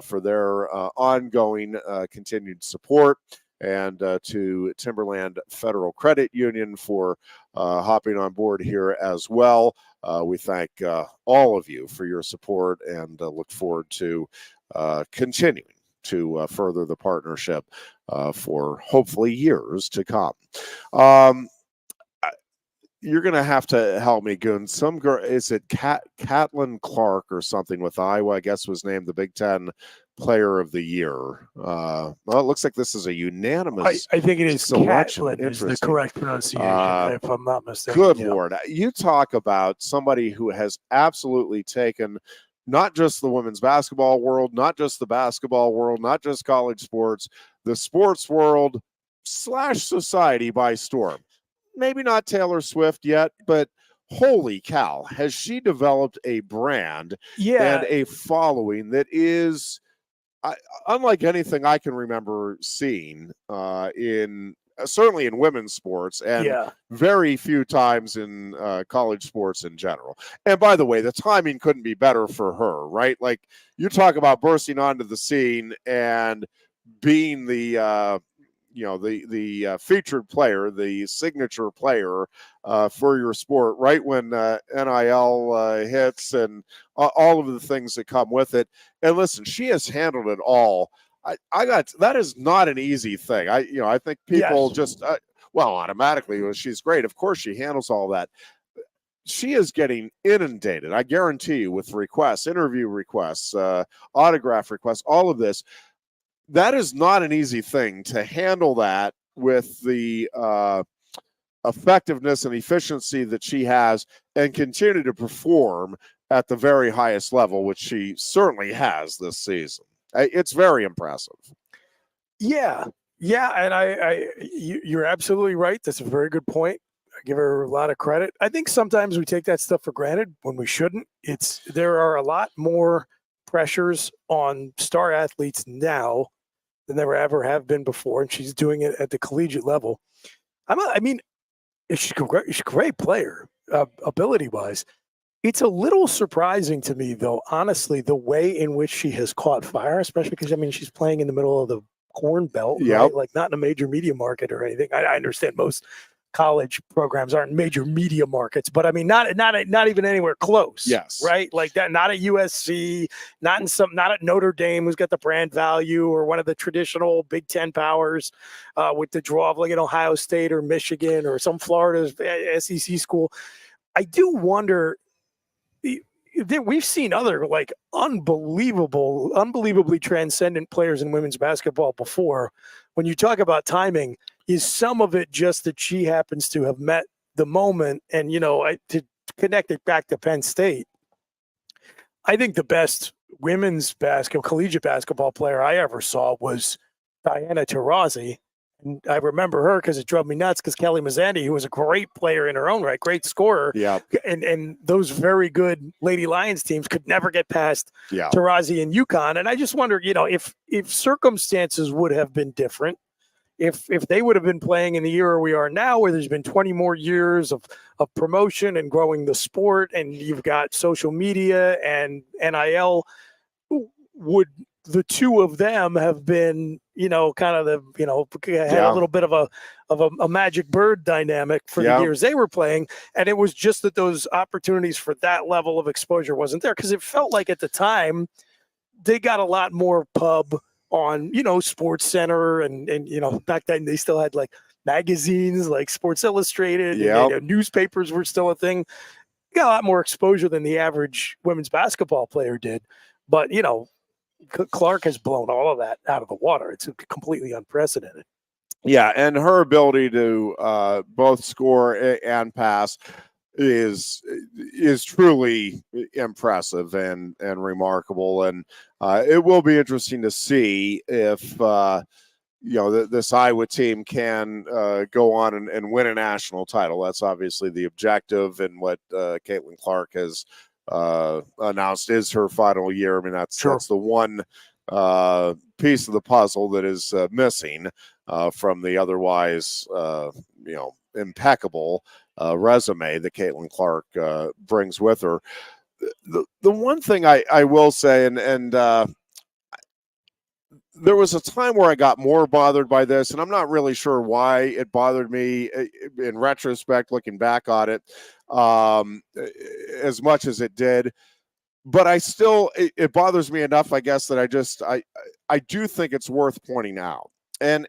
for their ongoing continued support, and to Timberland Federal Credit Union for hopping on board here as well. We thank all of you for your support, and look forward to continuing to further the partnership for hopefully years to come. You're going to have to help me, Goon. Some girl, is it Caitlin Clark or something with Iowa, I guess, was named the Big Ten Player of the Year. Well, it looks like this is a unanimous. I think it is selection. Catlin is the correct pronunciation, if I'm not mistaken. Good Lord. You talk about somebody who has absolutely taken not just the women's basketball world, not just the basketball world, not just college sports, the sports world / society by storm. Maybe not Taylor Swift yet, but holy cow, has she developed a brand and a following that is unlike anything I can remember seeing certainly in women's sports, and very few times in college sports in general. And by the way, the timing couldn't be better for her, right? Like, you talk about bursting onto the scene and being the featured player, the signature player for your sport, right when NIL hits and all of the things that come with it. And listen, she has handled it all. That is not an easy thing. I think people just automatically, she's great. Of course, she handles all that. She is getting inundated, I guarantee you, with requests, interview requests, autograph requests, all of this. That is not an easy thing to handle that with the effectiveness and efficiency that she has, and continue to perform at the very highest level, which she certainly has this season. It's very impressive. Yeah. And you're absolutely right. That's a very good point. I give her a lot of credit. I think sometimes we take that stuff for granted when we shouldn't. There are a lot more pressures on star athletes now than there ever have been before, and she's doing it at the collegiate level. She's a great player, ability-wise. It's a little surprising to me, though, honestly, the way in which she has caught fire, especially because, she's playing in the middle of the Corn Belt, right? Like, not in a major media market or anything. I understand most college programs aren't major media markets, but not even anywhere close. Yes. Right. Like that, not at USC, not at Notre Dame, who's got the brand value, or one of the traditional Big Ten powers with the draw of like an Ohio State or Michigan or some Florida SEC school. I do wonder, we've seen other like unbelievably transcendent players in women's basketball before. When you talk about timing, is some of it just that she happens to have met the moment? And, to connect it back to Penn State, I think the best women's collegiate basketball player I ever saw was Diana Taurasi. And I remember her because it drove me nuts, because Kelly Mazzandi, who was a great player in her own right, great scorer, and those very good Lady Lions teams could never get past Taurasi and UConn. And I just wonder, if circumstances would have been different, if they would have been playing in the era we are now, where there's been 20 more years of promotion and growing the sport, and you've got social media and NIL, would the two of them have been, kind of had a little bit of a magic bird dynamic for the years they were playing. And it was just that those opportunities for that level of exposure wasn't there, because it felt like at the time they got a lot more pub on, Sports Center and back then they still had like magazines like Sports Illustrated. Yep. And, newspapers were still a thing. Got a lot more exposure than the average women's basketball player did. But, Clark has blown all of that out of the water. It's completely unprecedented. Yeah, and her ability to both score and pass is truly impressive and remarkable. And it will be interesting to see if this Iowa team can go on and win a national title. That's obviously the objective, and what Caitlin Clark has announced is her final year. I mean, that's the one piece of the puzzle that is missing from the otherwise impeccable resume that Caitlin Clark brings with her. The one thing I will say, and there was a time where I got more bothered by this, and I'm not really sure why it bothered me in retrospect, looking back on it, as much as it did. But it bothers me enough, I guess, that I do think it's worth pointing out. And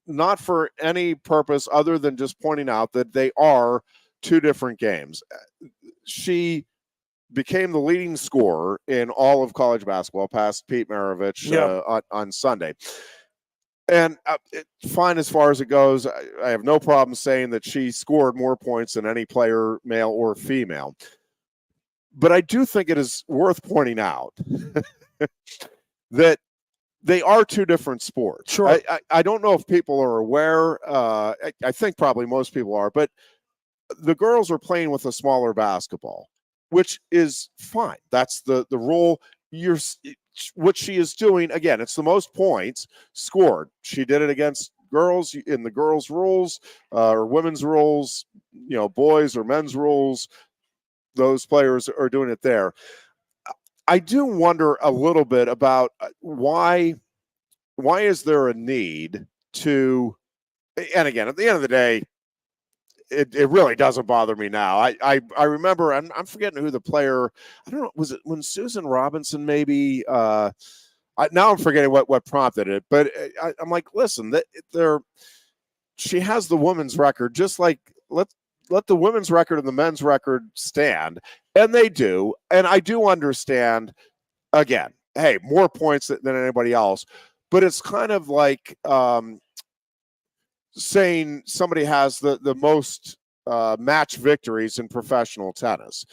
not for any purpose other than just pointing out that they are two different games. She became the leading scorer in all of college basketball, past Pete Maravich on Sunday. And fine as far as it goes. I have no problem saying that she scored more points than any player, male or female. But I do think it is worth pointing out that they are two different sports. Sure. I don't know if people are aware. I think probably most people are, but the girls are playing with a smaller basketball, which is fine. That's the rule. What she is doing, again, it's the most points scored. She did it against girls in the girls' rules or women's rules, boys or men's rules. Those players are doing it there. I do wonder a little bit about why is there a need to, and again, at the end of the day, it really doesn't bother me now. I remember, I'm forgetting who the player, I don't know, was it when Susan Robinson maybe, now I'm forgetting what prompted it, but I'm like, listen, she has the women's record, just like, let the women's record and the men's record stand. And they do. And I do understand, again, hey, more points than anybody else. But it's kind of like saying somebody has the most match victories in professional tennis.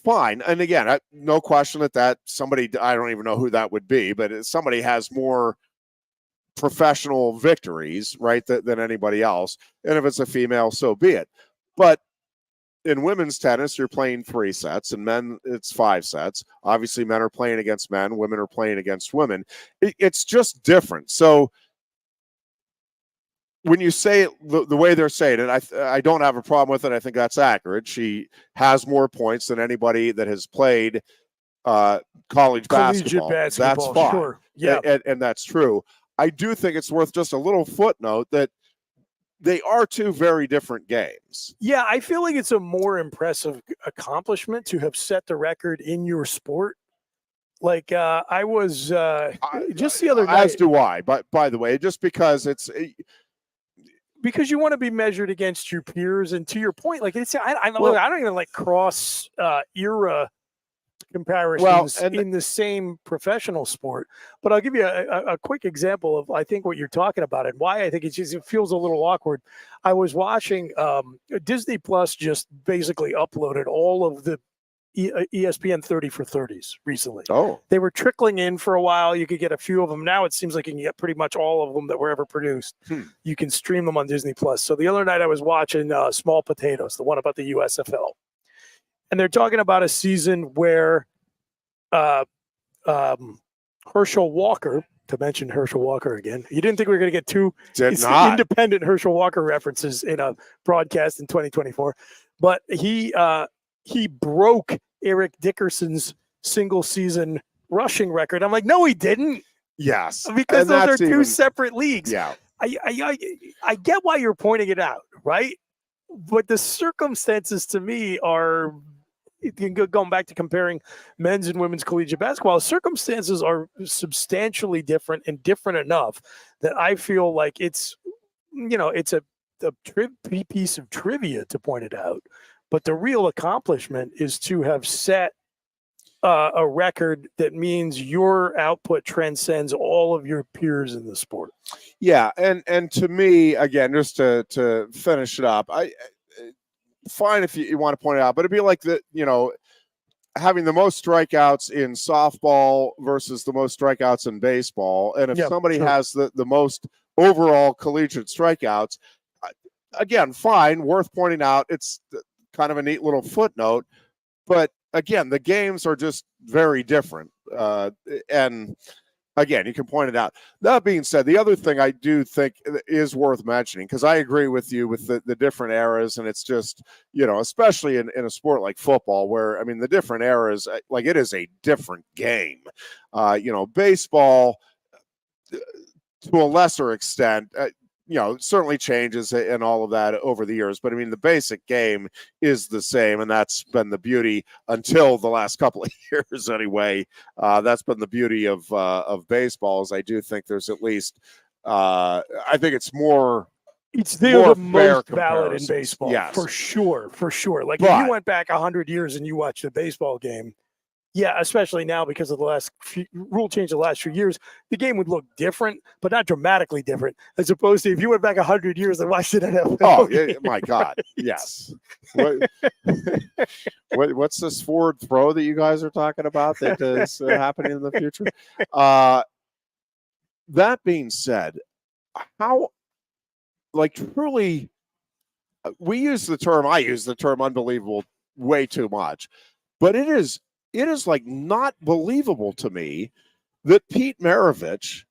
Fine. And again, no question that somebody, I don't even know who that would be, but somebody has more professional victories, right, than anybody else. And if it's a female, so be it. But in women's tennis, you're playing 3 sets, and men, it's 5 sets. Obviously, men are playing against men, women are playing against women. It's just different. So when you say it the way they're saying it, I don't have a problem with it. I think that's accurate. She has more points than anybody that has played college basketball. That's fine. Sure. Yeah. And that's true. I do think it's worth just a little footnote that they are two very different games. Yeah, I feel like it's a more impressive accomplishment to have set the record in your sport. Like I was just the other night. As do I, but by the way, just because because you want to be measured against your peers, and to your point, like I don't even like cross era comparisons in the same professional sport. But I'll give you a quick example of I think what you're talking about and why I think it feels a little awkward. I was watching Disney Plus just basically uploaded all of the ESPN 30 for 30s recently. Oh, they were trickling in for a while. You could get a few of them. Now it seems like you can get pretty much all of them that were ever produced. You can stream them on Disney Plus. So the other night I was watching Small Potatoes, the one about the USFL. And they're talking about a season where Herschel Walker, to mention Herschel Walker again, you didn't think we were going to get two independent Herschel Walker references in a broadcast in 2024, but he broke Eric Dickerson's single season rushing record. I'm like, no, he didn't. Yes, because those are two separate leagues. Yeah, I get why you're pointing it out, right? But the circumstances to me are going back to comparing men's and women's collegiate basketball, circumstances are substantially different and different enough that I feel like it's a piece of trivia to point it out. But the real accomplishment is to have set a record that means your output transcends all of your peers in the sport. Yeah, and to me, again, just to finish it up, fine if you want to point it out, but it'd be like having the most strikeouts in softball versus the most strikeouts in baseball. And if somebody has the most overall collegiate strikeouts, again, fine, worth pointing out. It's kind of a neat little footnote, but again, the games are just very different. And again, you can point it out. That being said, the other thing I do think is worth mentioning, because I agree with you with the different eras, and it's just, especially in a sport like football, where, I mean, the different eras, like, it is a different game. Baseball, to a lesser extent, certainly changes and all of that over the years. But I mean, the basic game is the same, and that's been the beauty until the last couple of years anyway. That's been the beauty of baseball, is I do think there's at least, I think it's more. It's the most valid in baseball, yes. For sure. Like, if you went back 100 years and you watched a baseball game, yeah, especially now because of the last rule change the last few years, the game would look different, but not dramatically different, as opposed to if you went back 100 years and watched it NFL. Oh, game. my God, yes. What's this forward throw that you guys are talking about that is happening in the future? That being said, how, like, truly, I use the term unbelievable way too much, but it is like not believable to me that Pete Maravich,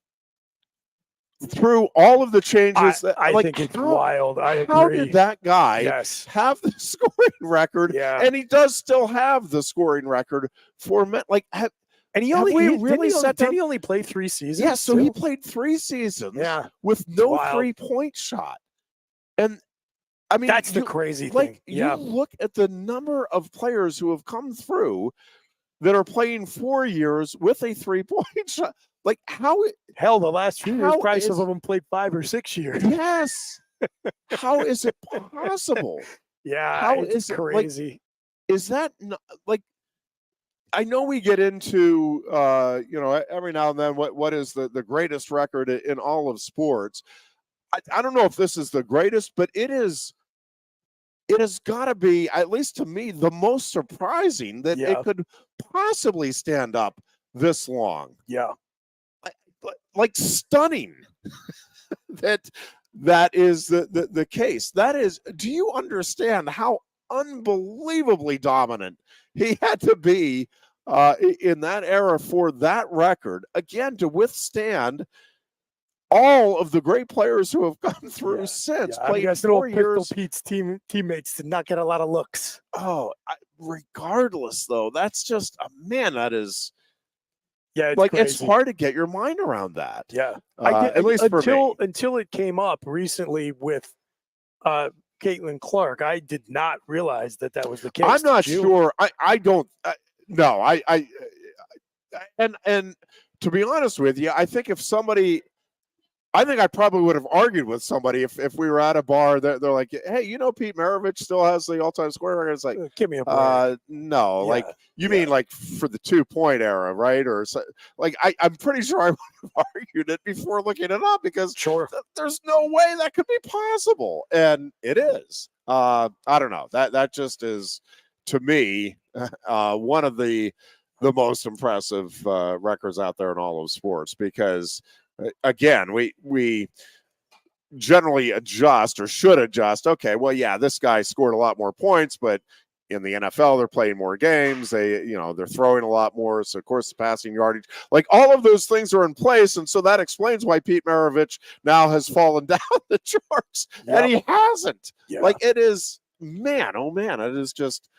through all of the changes, I think it's wild. I agree. How did that guy have the scoring record? Yeah. And he does still have the scoring record for men. Like, and he only played 3 seasons. Yeah, so he played 3 seasons. Yeah, with no 3-point shot. And I mean, that's the crazy thing. Like, you look at the number of players who have come through that are playing 4 years with a 3-point shot. Like, the last few years, probably some of them played 5 or 6 years. Yes. How is it possible? Yeah, how it's is crazy. It, like, is that not, like, I know we get into every now and then what is the greatest record in all of sports. I don't know if this is the greatest, but it has got to be, at least to me, the most surprising that it could possibly stand up this long. Yeah. Like, stunning that is the case. That is, do you understand how unbelievably dominant he had to be in that era for that record, again, to withstand all of the great players who have come through since. I guess little Pistol Pete's teammates did not get a lot of looks. Oh, regardless, though, that's just that is. Yeah, it's like crazy. It's hard to get your mind around that. Yeah, at least until it came up recently with Caitlin Clark. I did not realize that was the case. I'm not sure. I don't. No, and to be honest with you, I think if somebody. I think I probably would have argued with somebody if we were at a bar. They're like, hey, Pete Maravich still has the all-time scoring record. It's like, give me a break. No, like you mean like for the 2-point era, right? Or so, like I'm pretty sure I would have argued it before looking it up because there's no way that could be possible, and it is. I don't know. That just is, to me, one of the most impressive records out there in all of sports, because again, we generally adjust or should adjust. Okay, well, yeah, this guy scored a lot more points, but in the NFL, they're playing more games. They're throwing a lot more. So, of course, the passing yardage, like all of those things are in place. And so that explains why Pete Maravich now has fallen down the charts, and he hasn't. Yeah. Like, it is, oh man, it is just,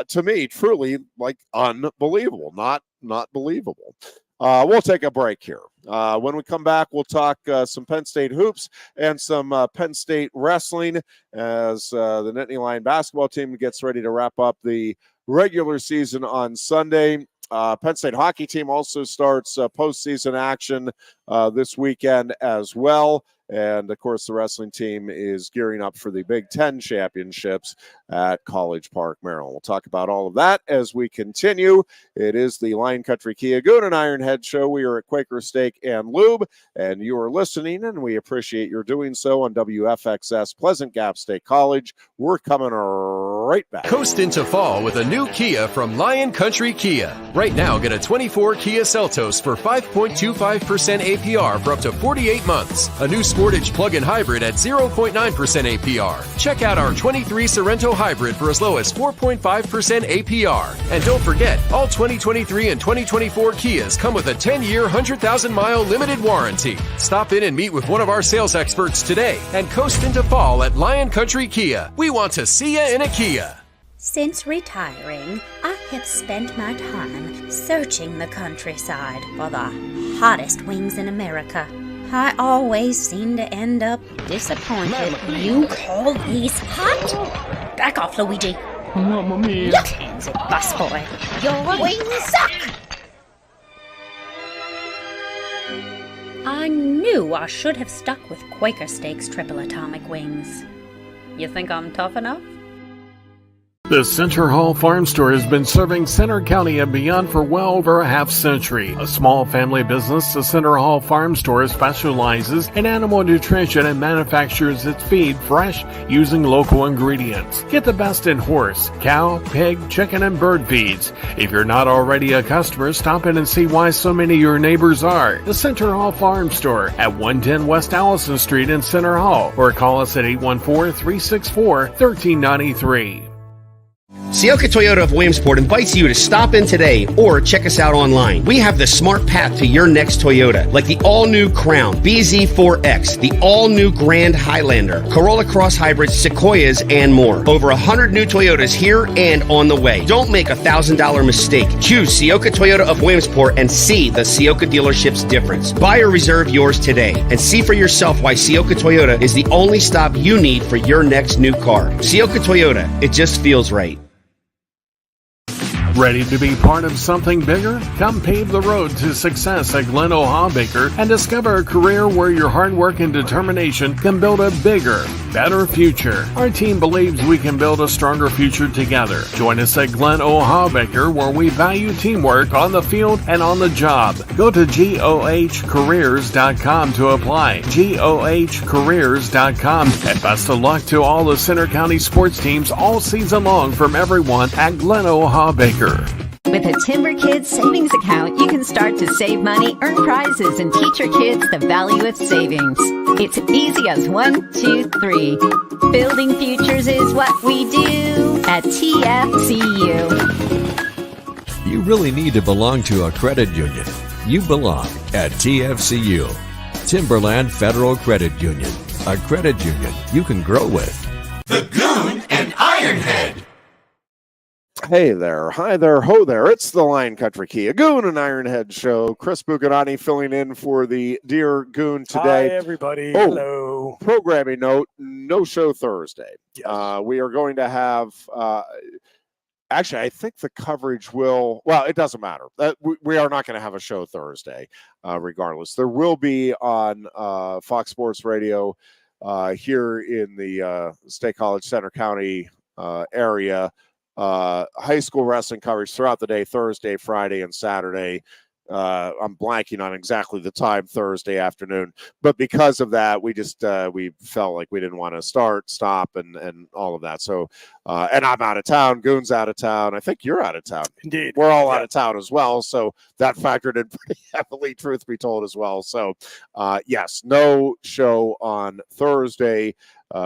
to me, truly, like, unbelievable, not believable. we'll take a break here. When we come back, we'll talk some Penn State hoops and some Penn State wrestling as the Nittany Lion basketball team gets ready to wrap up the regular season on Sunday. Penn State hockey team also starts postseason action this weekend as well. And, of course, the wrestling team is gearing up for the Big Ten championships at College Park, Maryland. We'll talk about all of that as we continue. It is the Lion Country Kia Goon and Ironhead show. We are at Quaker Steak and Lube, and you are listening, and we appreciate your doing so on WFXS Pleasant Gap State College. We're coming right back. Coast into fall with a new Kia from Lion Country Kia. Right now, get a 24 Kia Seltos for 5.25% APR for up to 48 months. A new Sportage plug-in hybrid at 0.9% APR. Check out our 23 Sorrento hybrid for as low as 4.5% APR. And don't forget, all 2023 and 2024 Kias come with a 10-year, 100,000-mile limited warranty. Stop in and meet with one of our sales experts today and coast into fall at Lion Country Kia. We want to see you in a Kia. Since retiring, I have spent my time searching the countryside for the hottest wings in America. I always seem to end up disappointed. You call these hot? Back off, Luigi. Mamma mia. Your hands, busboy. Your wings suck. I knew I should have stuck with Quaker Steak's triple atomic wings. You think I'm tough enough? The Center Hall Farm Store has been serving Center County and beyond for well over a half century. A small family business, the Center Hall Farm Store specializes in animal nutrition and manufactures its feed fresh using local ingredients. Get the best in horse, cow, pig, chicken, and bird feeds. If you're not already a customer, stop in and see why so many of your neighbors are. The Center Hall Farm Store at 110 West Allison Street in Center Hall, or call us at 814-364-1393. Sioka Toyota of Williamsport invites you to stop in today or check us out online. We have the smart path to your next Toyota, like the all-new Crown, BZ4X, the all-new Grand Highlander, Corolla Cross Hybrids, Sequoias, and more. Over 100 new Toyotas here and on the way. Don't make a $1,000 mistake. Choose Sioka Toyota of Williamsport and see the Sioka dealership's difference. Buy or reserve yours today and see for yourself why Sioka Toyota is the only stop you need for your next new car. Sioka Toyota, it just feels right. Ready to be part of something bigger? Come pave the road to success at Glen O'Habaker and discover a career where your hard work and determination can build a bigger, better future. Our team believes we can build a stronger future together. Join us at Glen O'Habaker, where we value teamwork on the field and on the job. Go to GOHcareers.com to apply. GOHcareers.com. And best of luck to all the Center County sports teams all season long from everyone at Glen O'Habaker. With a Timber Kids savings account, you can start to save money, earn prizes, and teach your kids the value of savings. It's easy as 1, 2, 3. Building futures is what we do at TFCU. You really need to belong to a credit union. You belong at TFCU, Timberland Federal Credit Union, a credit union you can grow with. The Goon and Ironhead. Hey there, hi there, ho there. It's the Lion Country Kia Goon and Ironhead show. Chris Bucanani filling in for the dear Goon today. Hi, everybody. Oh, hello. Programming note, no show Thursday. Yes. We are going to have, actually, I think the coverage will, well, it doesn't matter. We are not going to have a show Thursday, regardless. There will be on Fox Sports Radio here in the State College Center County area. High school wrestling coverage throughout the day, Thursday, Friday, and Saturday. I'm blanking on exactly the time Thursday afternoon, but because of that, we just we felt like we didn't want to stop, and all of that. So, and I'm out of town. Goon's out of town. I think you're out of town. Indeed, we're all out of town as well. So that factored in pretty heavily, truth be told, as well. So, yes, no show on Thursday.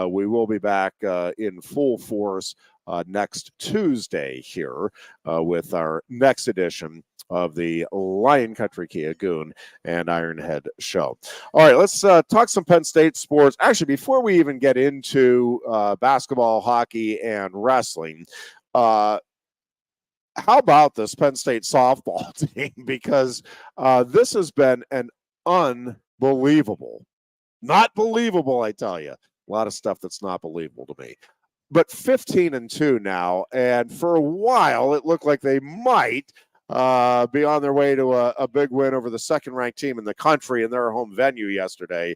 We will be back in full force next Tuesday here with our next edition of the Lion Country Kia Goon and Ironhead show. All right, let's talk some Penn State sports. Actually, before we even get into basketball, hockey, and wrestling, how about this Penn State softball team? Because this has been an unbelievable, not believable, I tell you. A lot of stuff that's not believable to me. But 15-2 now, and for a while it looked like they might be on their way to a big win over the second-ranked team in the country in their home venue yesterday.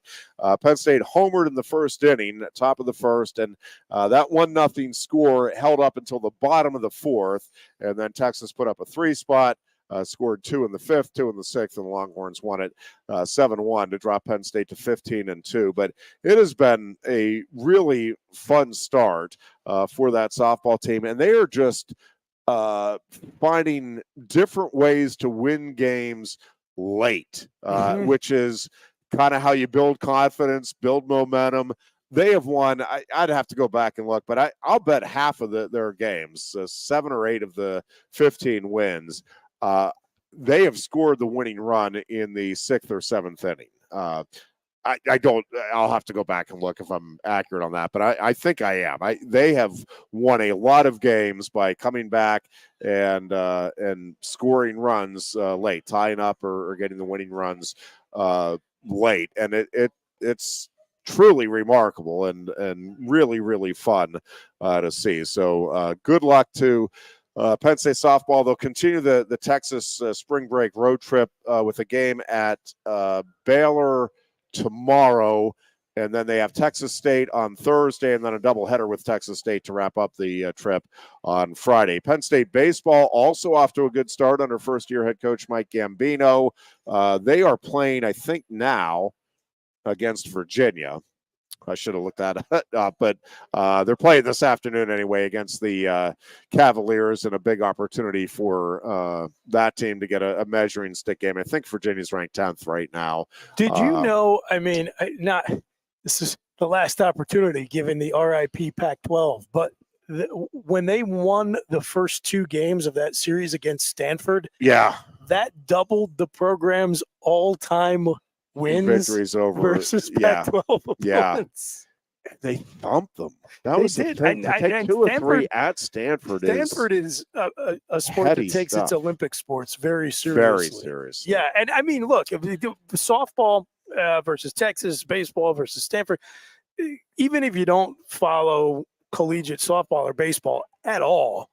Penn State homered in the first inning, top of the first, and that 1-0 score held up until the bottom of the fourth, and then Texas put up a 3-spot. Scored 2 in the fifth, 2 in the sixth, and the Longhorns won it 7-1 to drop Penn State to 15-2. But it has been a really fun start for that softball team, and they are just finding different ways to win games late, which is kind of how you build confidence, build momentum. They have won. I'd have to go back and look, but I'll bet half of their games, 7 or 8 of the 15 wins. They have scored the winning run in the 6th or 7th inning. I'll have to go back and look if I'm accurate on that, but I think I am. They have won a lot of games by coming back and scoring runs late, tying up or getting the winning runs late. And it's truly remarkable and really, really fun to see. So good luck to Penn State softball. They'll continue the Texas spring break road trip with a game at Baylor tomorrow, and then they have Texas State on Thursday, and then a doubleheader with Texas State to wrap up the trip on Friday. Penn State baseball also off to a good start under first-year head coach Mike Gambino. They are playing, I think, now against Virginia. I should have looked that up, but they're playing this afternoon anyway against the Cavaliers, and a big opportunity for that team to get a measuring stick game. I think Virginia's ranked 10th right now. Did you know? I mean, this is the last opportunity given the RIP Pac-12, but when they won the first 2 games of that series against Stanford, that doubled the program's all-time wins victories over versus Pac-12 opponents. They thumped them. That was the thing. To take 2 or 3 at Stanford is a sport that takes its Olympic sports very seriously. Very serious. Yeah, and I mean, look, if we do softball versus Texas, baseball versus Stanford, even if you don't follow collegiate softball or baseball at all,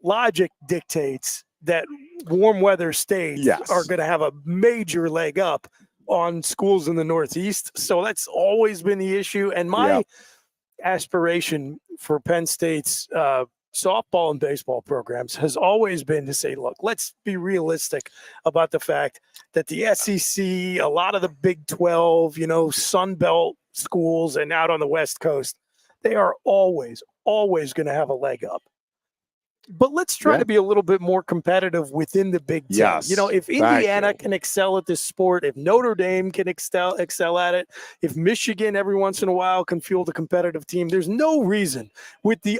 logic dictates that warm weather states are going to have a major leg up on schools in the Northeast. So that's always been the issue. And my aspiration for Penn State's softball and baseball programs has always been to say, look, let's be realistic about the fact that the SEC, a lot of the Big 12, Sun Belt schools and out on the West Coast, they are always going to have a leg up. But let's try to be a little bit more competitive within the Big Ten. Yes, if Indiana can excel at this sport, if Notre Dame can excel at it, if Michigan every once in a while can field a competitive team, there's no reason with you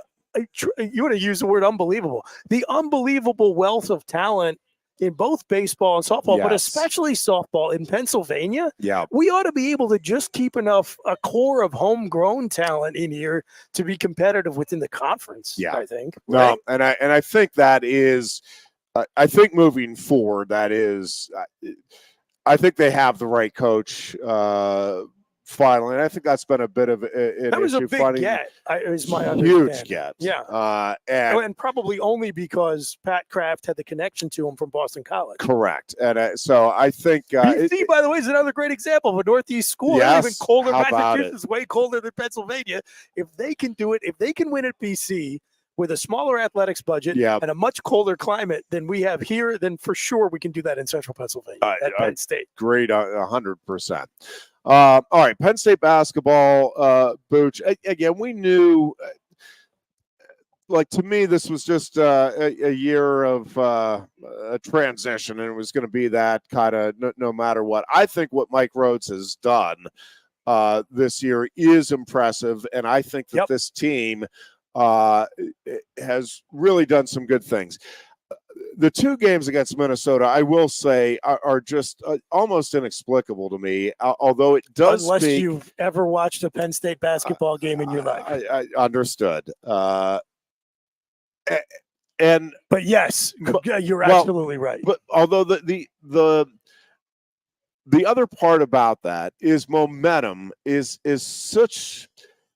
want to use the word unbelievable, the unbelievable wealth of talent in both baseball and softball, but especially softball in Pennsylvania. We ought to be able to just keep a core of homegrown talent in here to be competitive within the conference. I think. Right? No, and I think that is, I think moving forward, that is, I think they have the right coach. Finally, and I think that's been a bit of an that was issue. A big get, is my understanding. Huge get. And probably only because Pat Kraft had the connection to him from Boston College. Correct. And so I think BC, by the way, is another great example of a Northeast school. Yes, Even colder. how about Massachusetts is way colder than Pennsylvania. If they can do it, if they can win at BC with a smaller athletics budget and a much colder climate than we have here, then for sure we can do that in Central Pennsylvania at Penn State. Great, 100%. All right, Penn State basketball, Booch. Again, we knew, to me, this was just a year of a transition, and it was going to be that kind of no matter what. I think what Mike Rhodes has done this year is impressive, and I think that this team has really done some good things. The 2 games against Minnesota, I will say, are just almost inexplicable to me, although it does Unless you've ever watched a Penn State basketball game in your life. I understood. But yes, you're absolutely right. But although the other part about that is momentum is such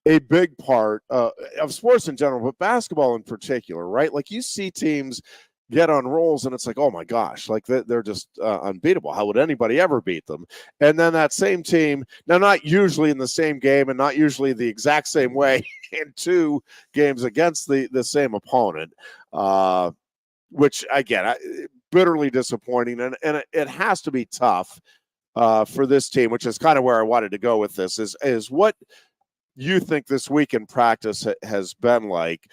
a big part of sports in general, but basketball in particular, right? Like you see teams get on rolls and it's like, oh my gosh, like they're just unbeatable. How would anybody ever beat them? And then that same team, now not usually in the same game and not usually the exact same way in 2 games against the same opponent, which again, bitterly disappointing. And it has to be tough for this team, which is kind of where I wanted to go with this, is what you think this week in practice has been like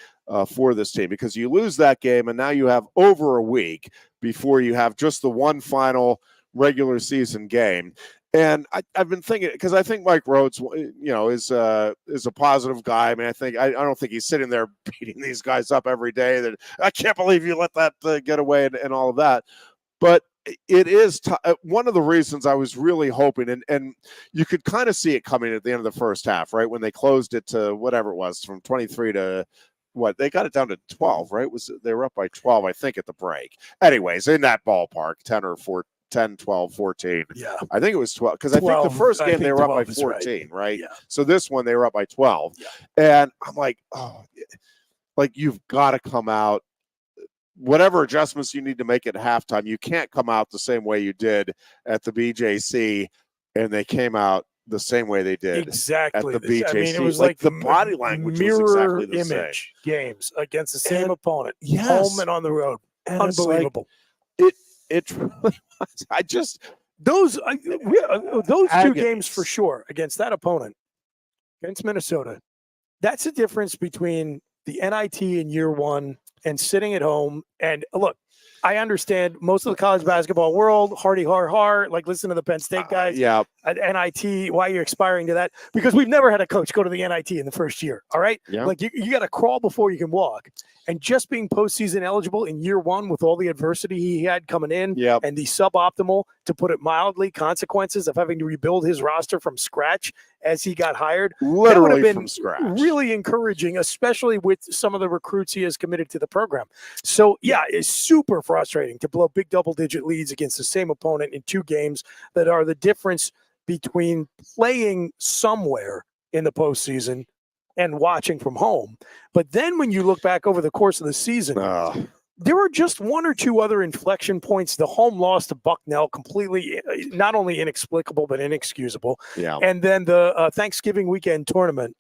for this team, because you lose that game and now you have over a week before you have just the one final regular season game. And I've been thinking, because I think Mike Rhodes, is a positive guy. I mean, I don't think he's sitting there beating these guys up every day. That I can't believe you let that get away and all of that. But it is one of the reasons I was really hoping, and you could kind of see it coming at the end of the first half, right? When they closed it to whatever it was, from 23 to what, they got it down to 12, right? They were up by 12, I think, at the break. Anyways, in that ballpark, 10, 12, 14. Yeah. I think it was 12, because I think the first game they were up by 14, right? Yeah. So this one they were up by 12. Yeah. And I'm like, oh, like you've got to come out. Whatever adjustments you need to make at halftime, you can't come out the same way you did at the BJC, and they came out the same way they did exactly at the BJC. I mean, it was like the body language mirror was exactly the image games against the same opponent, yes, home and on the road. And unbelievable. It really was. I just those 2 agonies. Games for sure against that opponent, against Minnesota. That's the difference between the NIT in year 1 and sitting at home. And look, I understand most of the college basketball world, hardy har, like listen to the Penn State guys. Yeah. At NIT, why you're expiring to that? Because we've never had a coach go to the NIT in the first year. All right. Yeah. Like you got to crawl before you can walk. And just being postseason eligible in year 1 with all the adversity he had coming in, Yep. and the suboptimal, to put it mildly, consequences of having to rebuild his roster from scratch as he got hired, Literally that would have been from scratch. really encouraging, especially with some of the recruits he has committed to the program. So, yeah, it's super frustrating to blow big double-digit leads against the same opponent in 2 games that are the difference between playing somewhere in the postseason and watching from home. But then when you look back over the course of the season, there were just 1 or 2 other inflection points. The home loss to Bucknell, completely not only inexplicable but inexcusable. Yeah. And then the Thanksgiving weekend tournament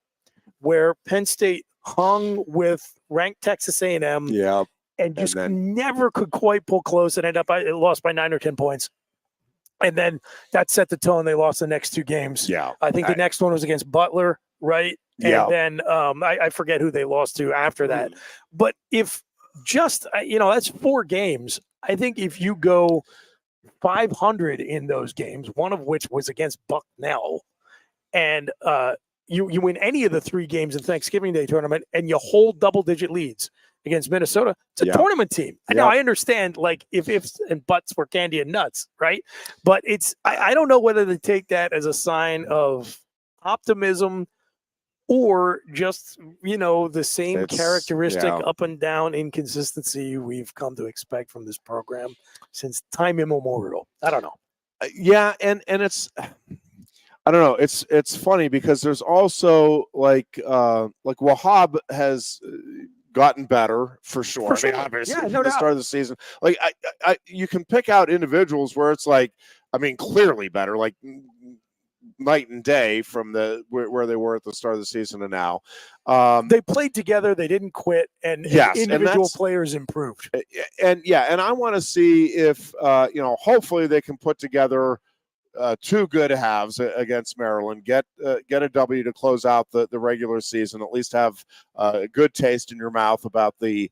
where Penn State hung with ranked Texas A&M, Yeah. and just never could quite pull close, and it lost by 9 or 10 points. And then that set the tone. They lost the next 2 games. Yeah. I think the next one was against Butler, right? Yeah. And then I forget who they lost to after that. But if just, that's 4 games. I think if you go 500 in those games, one of which was against Bucknell, and you win any of the 3 games in Thanksgiving Day tournament, and you hold double-digit leads against Minnesota, it's a tournament team. Now, I understand, like, if ifs and buts were candy and nuts, right? But I don't know whether to take that as a sign of optimism or just, the same characteristic up and down inconsistency we've come to expect from this program since time immemorial. I don't know. Yeah, and it's, I don't know. It's funny because there's also like Wahab has gotten better for sure. For sure. I mean, obviously, Yeah, no from the doubt. start of the season, like I you can pick out individuals where it's like, I mean, clearly better, like night and day from where they were at the start of the season to now. They played together. They didn't quit, and individual players improved. And I want to see if hopefully they can put together 2 good halves against Maryland, get a W to close out the regular season, at least have a good taste in your mouth about the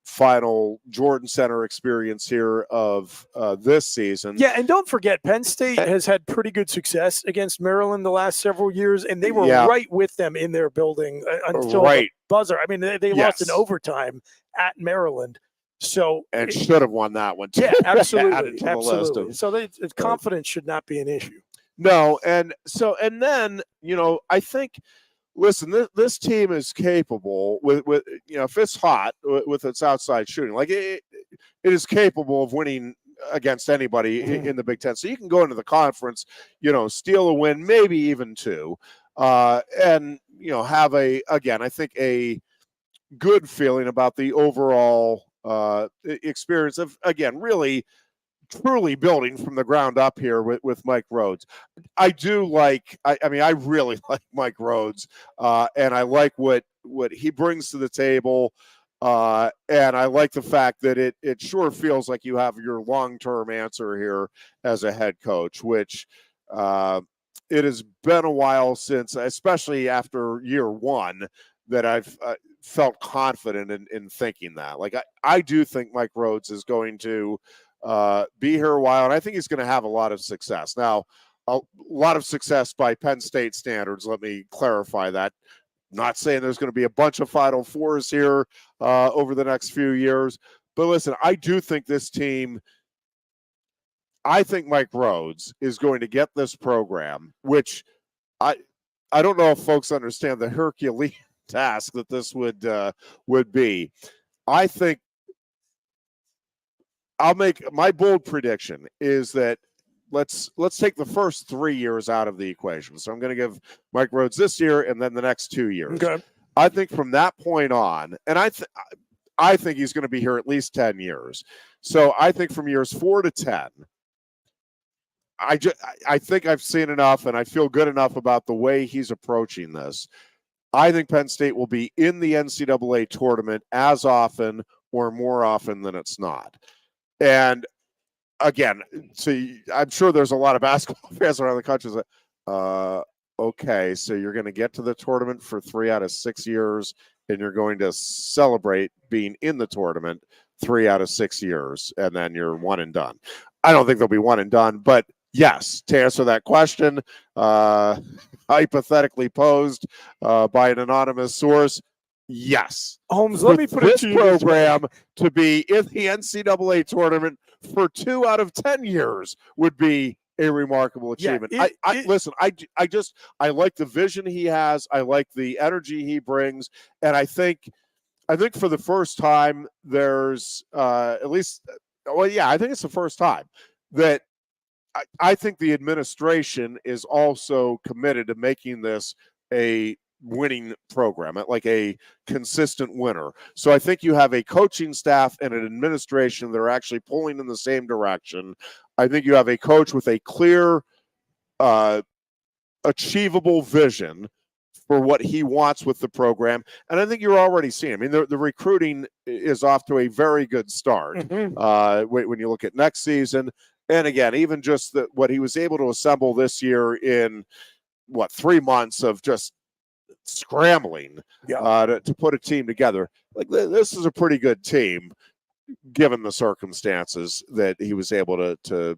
final Jordan Center experience here of this season. Yeah, and don't forget, Penn State has had pretty good success against Maryland the last several years, and they were right with them in their building until the buzzer. I mean, they lost in overtime at Maryland. So and should have won that one too. Yeah, absolutely, absolutely. So confidence should not be an issue. No, and then I think listen, this team is capable with if it's hot with its outside shooting, like it is capable of winning against anybody in the Big Ten. So you can go into the conference, steal a win, maybe even two, and have I think a good feeling about the overall experience of, again, really truly building from the ground up here with Mike Rhodes. I do like, I really like Mike Rhodes, and I like what he brings to the table. And I like the fact that it sure feels like you have your long-term answer here as a head coach, which it has been a while since, especially after year one, that I've felt confident in thinking that. Like, I do think Mike Rhodes is going to be here a while, and I think he's going to have a lot of success. Now, a lot of success by Penn State standards, let me clarify that. Not saying there's going to be a bunch of Final Fours here over the next few years, but listen, I do think this team, I think Mike Rhodes is going to get this program, which I don't know if folks understand the Herculean task that this would be. I think I'll make my bold prediction is that let's take the first 3 years out of the equation. So I'm going to give Mike Rhodes this year and then the next 2 years. Okay. I think from that point on, and I think he's going to be here at least 10 years. So I think from years 4 to 10, I think I've seen enough and I feel good enough about the way he's approaching this. I think Penn State will be in the NCAA tournament as often or more often than it's not. And again, so I'm sure there's a lot of basketball fans around the country that, okay, so you're going to get to the tournament for 3 out of 6 years, and you're going to celebrate being in the tournament 3 out of 6 years, and then you're one and done. I don't think they'll be one and done, but yes, to answer that question, hypothetically posed by an anonymous source, yes. Holmes, let me put it to you this program to be in the NCAA tournament for 2 out of 10 years would be a remarkable achievement. Yeah, listen, I like the vision he has. I like the energy he brings. And I think for the first time there's I think it's the first time that I think the administration is also committed to making this a winning program, like a consistent winner. So I think you have a coaching staff and an administration that are actually pulling in the same direction. I think you have a coach with a clear, achievable vision for what he wants with the program. And I think you're already seeing, I mean, the recruiting is off to a very good start. When you look at next season, and again, even just what he was able to assemble this year in 3 months of just scrambling to put a team together. Like, this is a pretty good team given the circumstances that he was able to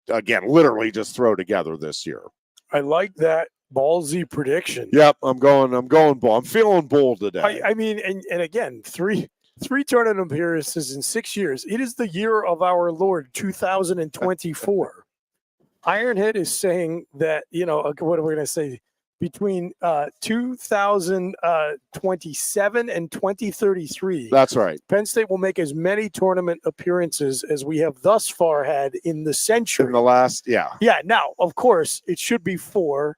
again, literally just throw together this year. I like that ballsy prediction. Yep, I'm going bold. I'm feeling bold today. I mean, and again, three tournament appearances in 6 years. It is the year of our Lord, 2024. Ironhead is saying that, what are we going to say? Between 2027 and 2033. That's right. Penn State will make as many tournament appearances as we have thus far had in the century. In the last, yeah. Yeah, now, of course, it should be 4.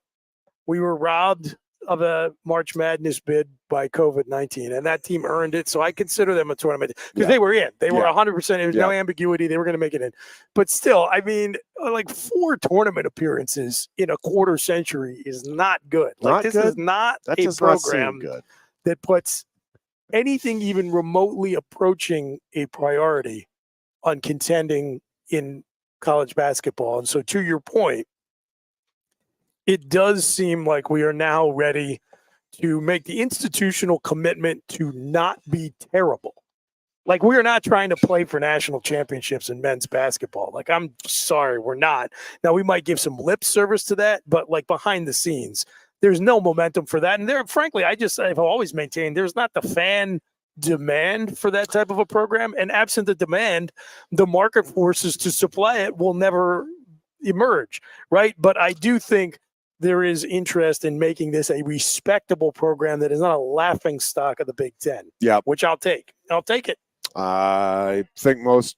We were robbed of a March Madness bid by COVID-19, and that team earned it. So I consider them a tournament because they were in. They were 100%. There was no ambiguity. They were going to make it in. But still, I mean, like 4 tournament appearances in a quarter century is not good. Like, this is not a program that puts anything even remotely approaching a priority on contending in college basketball. And so, to your point, it does seem like we are now ready to make the institutional commitment to not be terrible. Like, we are not trying to play for national championships in men's basketball. Like, I'm sorry, we're not. Now, we might give some lip service to that, but like behind the scenes, there's no momentum for that. And frankly, I've always maintained there's not the fan demand for that type of a program. And absent the demand, the market forces to supply it will never emerge, right? But I do think there is interest in making this a respectable program that is not a laughing stock of the Big Ten. Yeah, which I'll take. I'll take it. I think most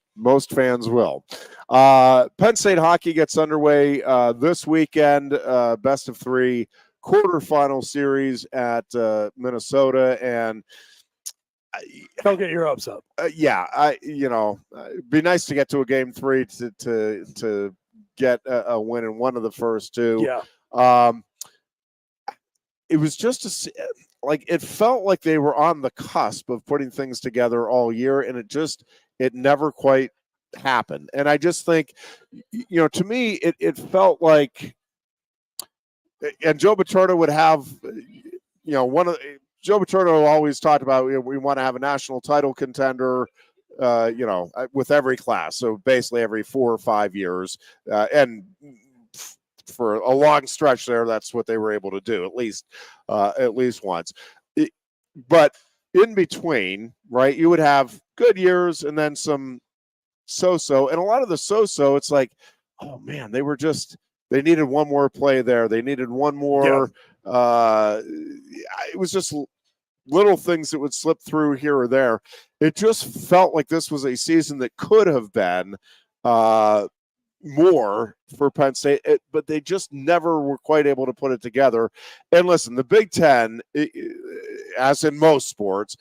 fans will. Penn State hockey gets underway this weekend. Best of 3 quarterfinal series at Minnesota, and Don't get your hopes up. yeah, it'd be nice to get to a game 3 to get a win in one of the first 2. Yeah. It was just it felt like they were on the cusp of putting things together all year, and it never quite happened. And I just think, to me, it felt like, and Joe Paterno would have, Joe Paterno always talked about, we want to have a national title contender, with every class. So basically every 4 or 5 years, and for a long stretch there, that's what they were able to do, at least once. But in between, right, you would have good years and then some so-so. And a lot of the so-so, it's like, oh man, they needed one more play there. They needed one more. Yeah. It was just little things that would slip through here or there. It just felt like this was a season that could have been more for Penn State, but they just never were quite able to put it together. And listen, the Big Ten, as in most sports,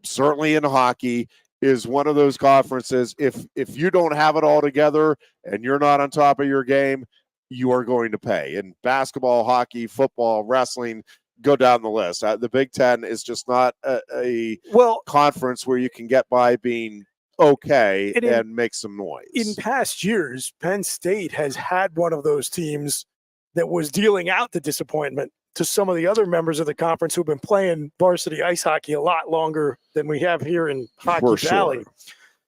certainly in hockey, is one of those conferences. If you don't have it all together and you're not on top of your game, you are going to pay. In basketball, hockey, football, wrestling, go down the list. The Big Ten is just not a conference where you can get by being okay and make some noise. In past years, Penn State has had one of those teams that was dealing out the disappointment to some of the other members of the conference who've been playing varsity ice hockey a lot longer than we have here in Hockey Valley. Sure.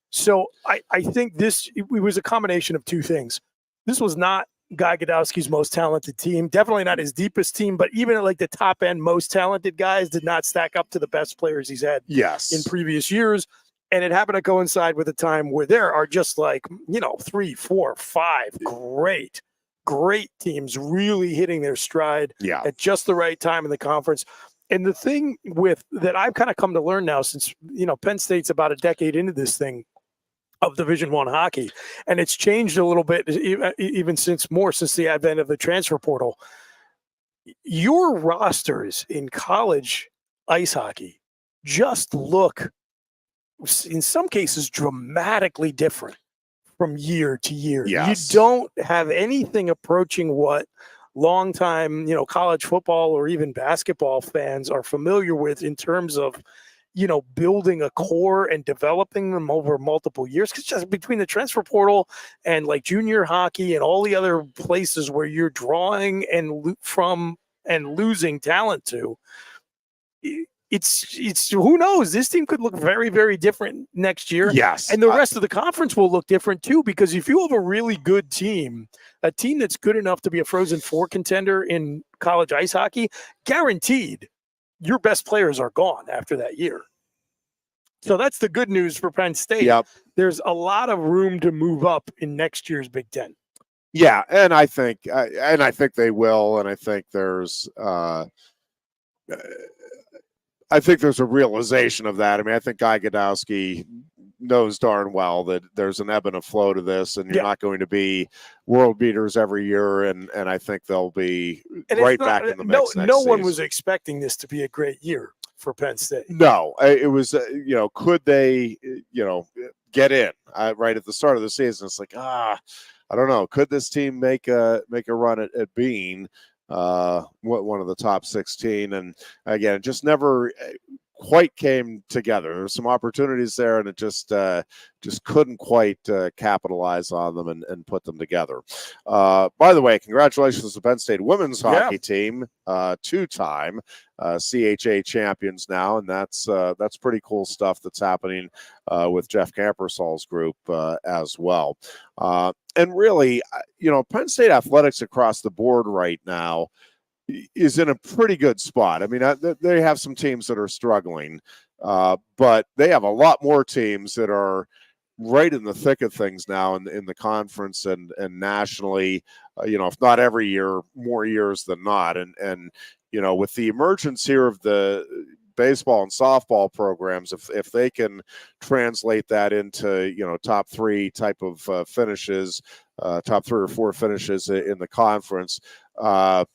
So I think it was a combination of 2 things. This was not Guy Godowski's most talented team, definitely not his deepest team, but even at like the top end, most talented guys did not stack up to the best players he's had in previous years. And it happened to coincide with a time where there are just 3, 4, 5 great teams really hitting their stride at just the right time in the conference. And the thing that I've kind of come to learn now, since, Penn State's about a decade into this thing of Division I hockey, and it's changed a little bit even since the advent of the transfer portal. Your rosters in college ice hockey just look, in some cases, dramatically different from year to year. Yes. You don't have anything approaching what longtime, college football or even basketball fans are familiar with in terms of, building a core and developing them over multiple years. Because just between the transfer portal and like junior hockey and all the other places where you're drawing from and losing talent to, it's who knows, this team could look very, very different next year. Yes. And the rest of the conference will look different too, because if you have a really good team, a team that's good enough to be a Frozen Four contender in college ice hockey, guaranteed your best players are gone after that year. So that's the good news for Penn State. Yep. There's a lot of room to move up in next year's Big Ten. Yeah, and I think they will, and I think there's a realization of that. I mean, I think Guy Godowski knows darn well that there's an ebb and a flow to this, and you're not going to be world beaters every year, and I think they'll be back in the mix. No one was expecting this to be a great year for Penn State. No, it was, could they, get in right at the start of the season? It's like, I don't know. Could this team make a run at being one of the top 16? And again, it just never quite came together. There were some opportunities there, and it just couldn't quite capitalize on them and put them together. By the way, congratulations to Penn State women's hockey team, 2-time CHA champions now, and that's pretty cool stuff that's happening with Jeff Campersol's group as well. And really, Penn State athletics across the board right now is in a pretty good spot. I mean, they have some teams that are struggling, but they have a lot more teams that are right in the thick of things now in the conference and nationally, if not every year, more years than not. And with the emergence here of the baseball and softball programs, if they can translate that into, top three type of finishes, top 3 or 4 finishes in the conference, again,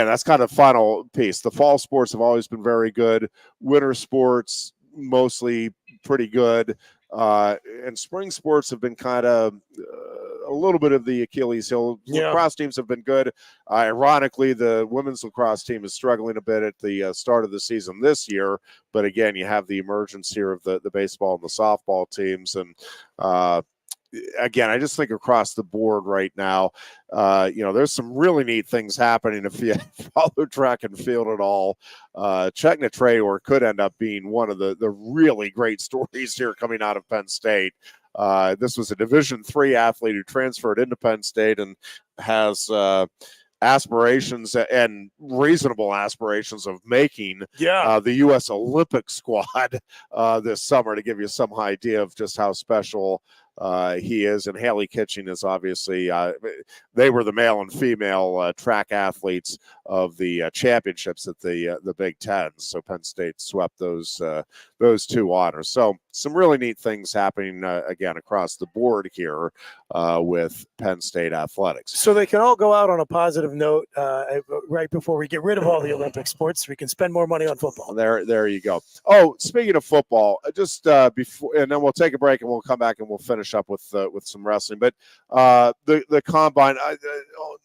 that's kind of the final piece. The fall sports have always been very good. Winter sports, mostly pretty good. And spring sports have been kind of a little bit of the Achilles heel. Lacrosse teams have been good. Ironically, the women's lacrosse team is struggling a bit at the start of the season this year. But again, you have the emergence here of the baseball and the softball teams. And again, I just think across the board right now, there's some really neat things happening. If you follow track and field at all, Chetna Trayor could end up being one of the really great stories here coming out of Penn State. This was a Division III athlete who transferred into Penn State and has aspirations and reasonable aspirations of making the U.S. Olympic squad this summer, to give you some idea of just how special he is. And Haley Kitching is obviously, they were the male and female track athletes of the championships at the Big Ten. So Penn State swept those 2 honors. So some really neat things happening again across the board here with Penn State athletics. So they can all go out on a positive note right before we get rid of all the Olympic sports. We can spend more money on football. There you go. Oh, speaking of football, just before, and then we'll take a break and we'll come back and we'll finish up with some wrestling. But the combine,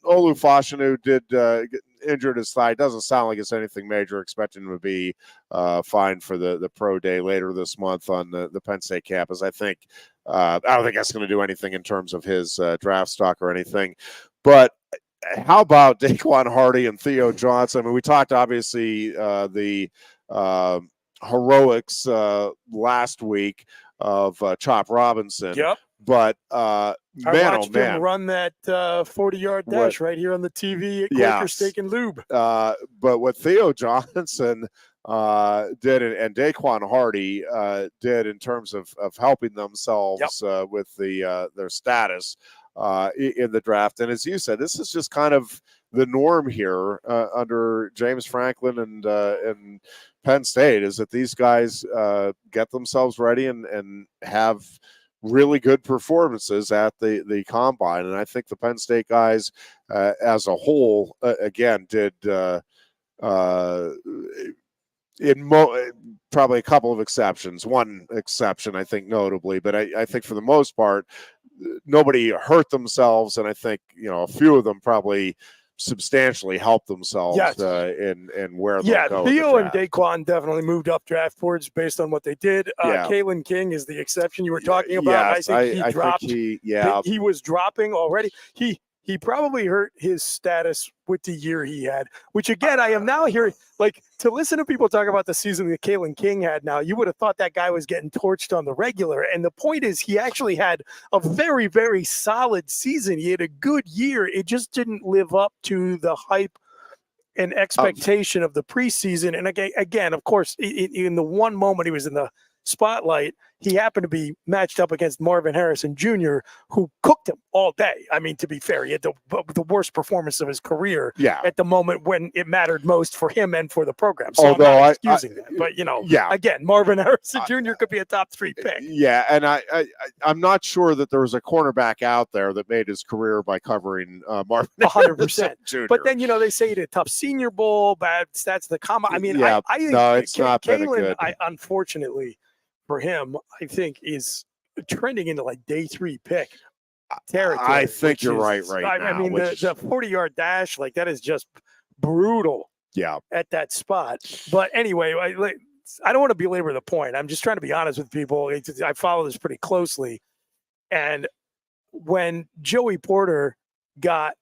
Olu Fashanu did get injured his thigh. Doesn't sound like it's anything major. Expecting him to be fine for the pro day later this month on the Penn State campus. I don't think that's going to do anything in terms of his draft stock or anything. But how about Daquan Hardy and Theo Johnson? I mean, we talked obviously the heroics last week of Chop Robinson. Yep. But I watched him run that 40-yard dash right here on the TV at Quaker Steak and Lube. But what Theo Johnson did and Daquan Hardy did in terms of helping themselves with their status in the draft. And as you said, this is just kind of the norm here under James Franklin and Penn State, is that these guys get themselves ready and have really good performances at the combine. And I think the Penn State guys as a whole, again, did probably a couple of exceptions. One exception, I think, notably, but I think for the most part, nobody hurt themselves. And I think, a few of them probably substantially helped themselves in where they'll go. Theo and Daquan definitely moved up draft boards based on what they did. Kalen King is the exception you were talking about. Yes, I think he dropped. He was dropping already. He probably hurt his status with the year he had, which again, I am now hearing, like, to listen to people talk about the season that Kalen King had now, you would have thought that guy was getting torched on the regular. And the point is, he actually had a very, very solid season. He had a good year. It just didn't live up to the hype and expectation of the preseason. And again, of course, in the one moment he was in the spotlight, he happened to be matched up against Marvin Harrison Jr., who cooked him all day. I mean, to be fair, he had the worst performance of his career at the moment when it mattered most for him and for the program. So I'm not excusing that. But, again, Marvin Harrison Jr. could be a top 3 pick. Yeah, and I'm not sure that there was a cornerback out there that made his career by covering Marvin 100%. Jr. But then, they say he had a tough Senior Bowl, bad stats, the comma. I mean, I think it's not Kalen, unfortunately, for him, I think is trending into like day 3 pick territory. I think you're right now. I mean, the 40-yard dash, like, that is just brutal. Yeah. At that spot. But anyway, I don't want to belabor the point. I'm just trying to be honest with people. I follow this pretty closely. And when Joey Porter got,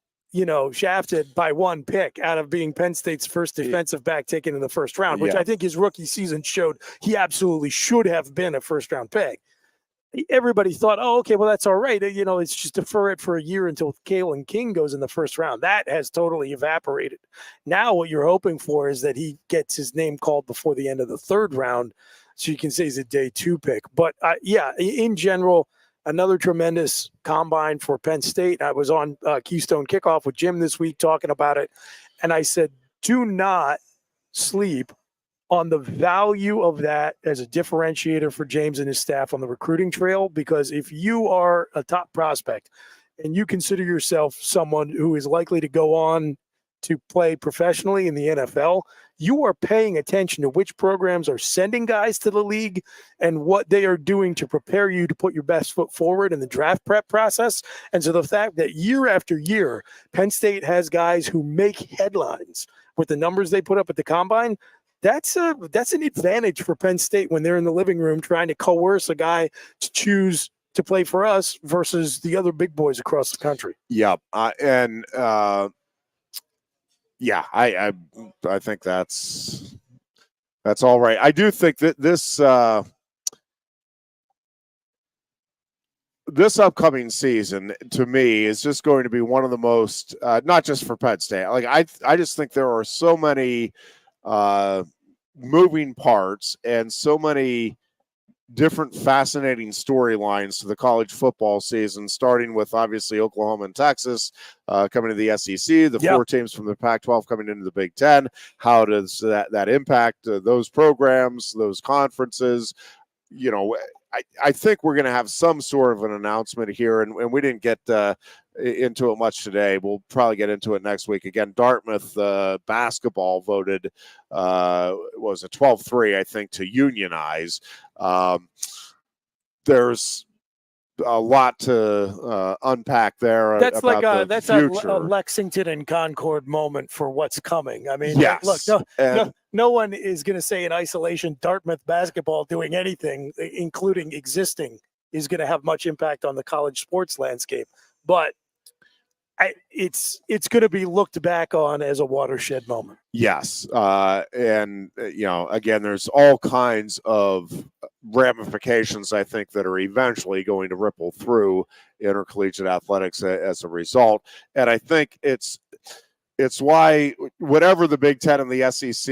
shafted by 1 pick out of being Penn State's first defensive back taken in the first round, which I think his rookie season showed he absolutely should have been a first-round pick. Everybody thought, oh, okay, well, that's all right. It's just defer it for a year until Kalen King goes in the first round. That has totally evaporated. Now what you're hoping for is that he gets his name called before the end of the 3rd round. So you can say he's a day 2 pick. But yeah, in general, another tremendous combine for Penn State. I was on Keystone Kickoff with Jim this week talking about it. And I said, do not sleep on the value of that as a differentiator for James and his staff on the recruiting trail, because if you are a top prospect and you consider yourself someone who is likely to go on to play professionally in the NFL, you are paying attention to which programs are sending guys to the league and what they are doing to prepare you to put your best foot forward in the draft prep process. And so the fact that year after year, Penn State has guys who make headlines with the numbers they put up at the combine, that's an advantage for Penn State when they're in the living room trying to coerce a guy to choose to play for us versus the other big boys across the country. Yep. Yeah, I think that's all right. I do think that this upcoming season, to me, is just going to be one of the most, not just for Penn State. Like I just think there are so many moving parts and so many different fascinating storylines to the college football season, starting with obviously Oklahoma and Texas coming to the SEC, the 4 teams from the Pac-12 coming into the Big Ten. How does that impact those programs, those conferences? You know, I think we're going to have some sort of an announcement here, and we didn't get into it much today. We'll probably get into it next week. Again, Dartmouth basketball voted, was it 12-3, I think, to unionize. There's a lot to unpack there. That's about like the a future. Lexington and Concord moment for what's coming. I mean, yes. look, no one is going to say in isolation Dartmouth basketball doing anything, including existing, is going to have much impact on the college sports landscape. But it's going to be looked back on as a watershed moment. Yes. And, you know, again, there's all kinds of ramifications, I think, that are eventually going to ripple through intercollegiate athletics as a result. And I think it's why whatever the Big Ten and the SEC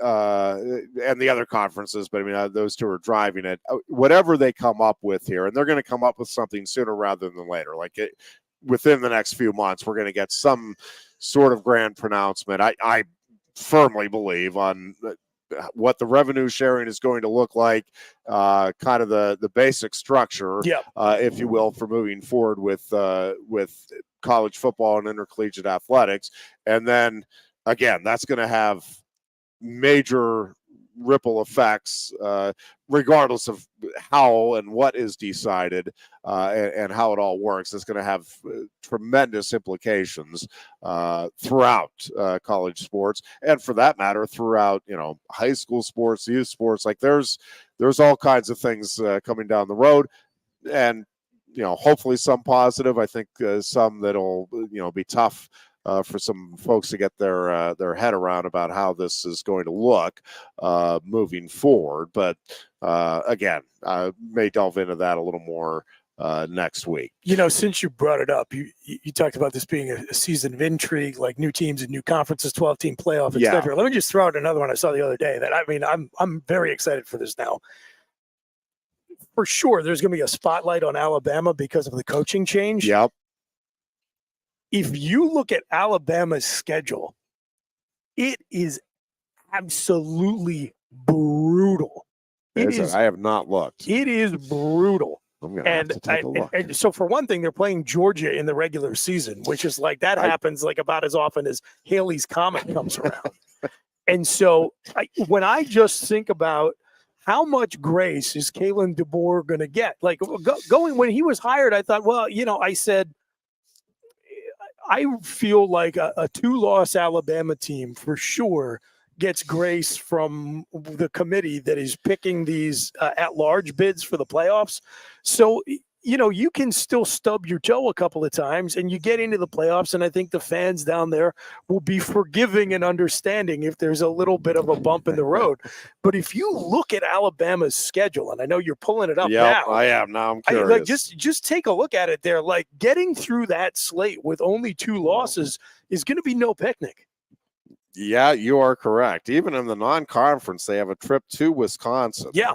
and the other conferences, but I mean, those two are driving it, whatever they come up with here, and they're going to come up with something sooner rather than later. Like within the next few months, we're going to get some sort of grand pronouncement. I firmly believe on what the revenue sharing is going to look like, kind of the basic structure, if you will, for moving forward with college football and intercollegiate athletics. And then again, that's going to have major ripple effects, regardless of how and what is decided, and how it all works. It's going to have tremendous implications throughout college sports, and for that matter, throughout, you know, high school sports, youth sports. Like there's all kinds of things coming down the road, and you know, hopefully some positive. I think some that'll, you know, be tough for some folks to get their head around about how this is going to look moving forward. But again, I may delve into that a little more next week. You know, since you brought it up, you talked about this being a season of intrigue, like new teams and new conferences, 12-team playoff, etc. Let me just throw out another one I saw the other day that, I mean, I'm very excited for this now. For sure, there's going to be a spotlight on Alabama because of the coaching change. Yep. If you look at Alabama's schedule, it is absolutely brutal. I have not looked. It is brutal. I'm going to have to take a look. And so for one thing, they're playing Georgia in the regular season, which is like that happens like about as often as Haley's Comet comes around. And so when I just think about how much grace is Kalen DeBoer going to get? Like going when he was hired, I thought, well, you know, I said, I feel like a 2-loss Alabama team for sure gets grace from the committee that is picking these at-large bids for the playoffs. So, you know, you can still stub your toe a couple of times and you get into the playoffs, and I think the fans down there will be forgiving and understanding if there's a little bit of a bump in the road. But if you look at Alabama's schedule, and I know you're pulling it up now. I am. Now I'm curious. Just take a look at it there. Like getting through that slate with only 2 losses is going to be no picnic. Yeah, you are correct. Even in the non-conference, they have a trip to Wisconsin. Yeah.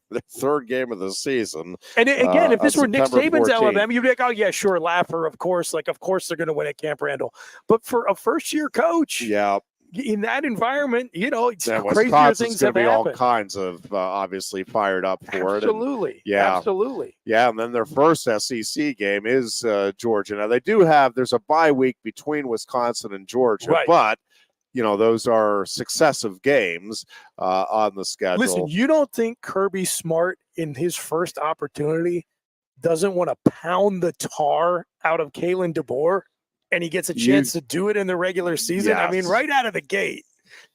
The third game of the season. And again, if this were Nick September Saban's 14th. Alabama, you'd be like, oh, yeah, sure, Laffer, of course. Like, of course they're going to win at Camp Randall. But for a first-year coach, Yeah, in that environment, it's yeah, crazier Wisconsin's things going have to be all happened. kinds of obviously fired up for it. And, Absolutely. yeah. Absolutely. yeah, and then their first SEC game is Georgia. Now, there's a bye week between Wisconsin and Georgia, Right. but those are successive games on the schedule. Listen, you don't think Kirby Smart in his first opportunity doesn't want to pound the tar out of Kalen DeBoer, and he gets a chance to do it in the regular season? I mean, Yes. right out of the gate,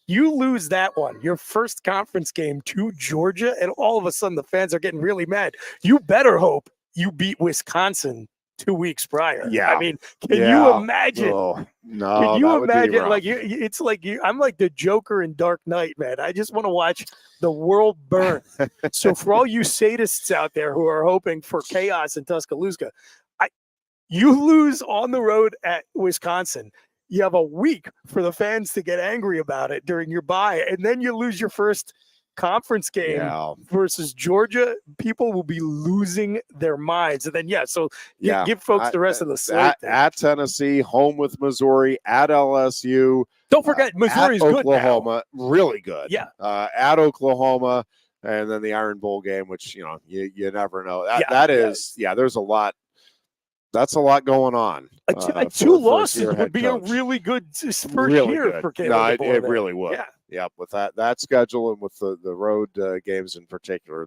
you lose that one, your first conference game to Georgia, and all of a sudden the fans are getting really mad. You better hope you beat Wisconsin 2 weeks prior. Yeah. I mean, can you imagine? Oh, no, Can you that would be imagine? rough. Like it's like I'm like the Joker in Dark Knight, man. I just want to watch the world burn. So for all you sadists out there who are hoping for chaos in Tuscaloosa, you lose on the road at Wisconsin. You have a week for the fans to get angry about it during your bye, and then you lose your first conference game versus Georgia. People will be losing their minds. And then, give folks the rest of the slate. At Tennessee, home with Missouri, at LSU. Don't forget, Missouri's at good Oklahoma, really good. Yeah. At Oklahoma, and then the Iron Bowl game, which, you never know. There's a lot. That's a lot going on. Two losses would be a really good first year good. for Caleb. No, it really would. Yeah, with that schedule and with the road games in particular,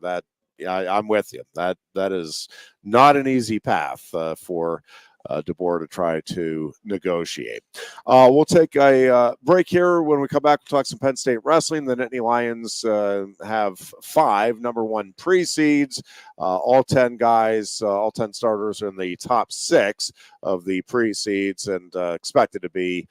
I'm with you. That is not an easy path for DeBoer to try to negotiate. We'll take a break here. When we come back, we'll talk some Penn State Wrestling. The Nittany Lions have 5 number 1 pre-seeds. All 10 guys, all 10 starters are in the top 6 of the pre-seeds and expected to be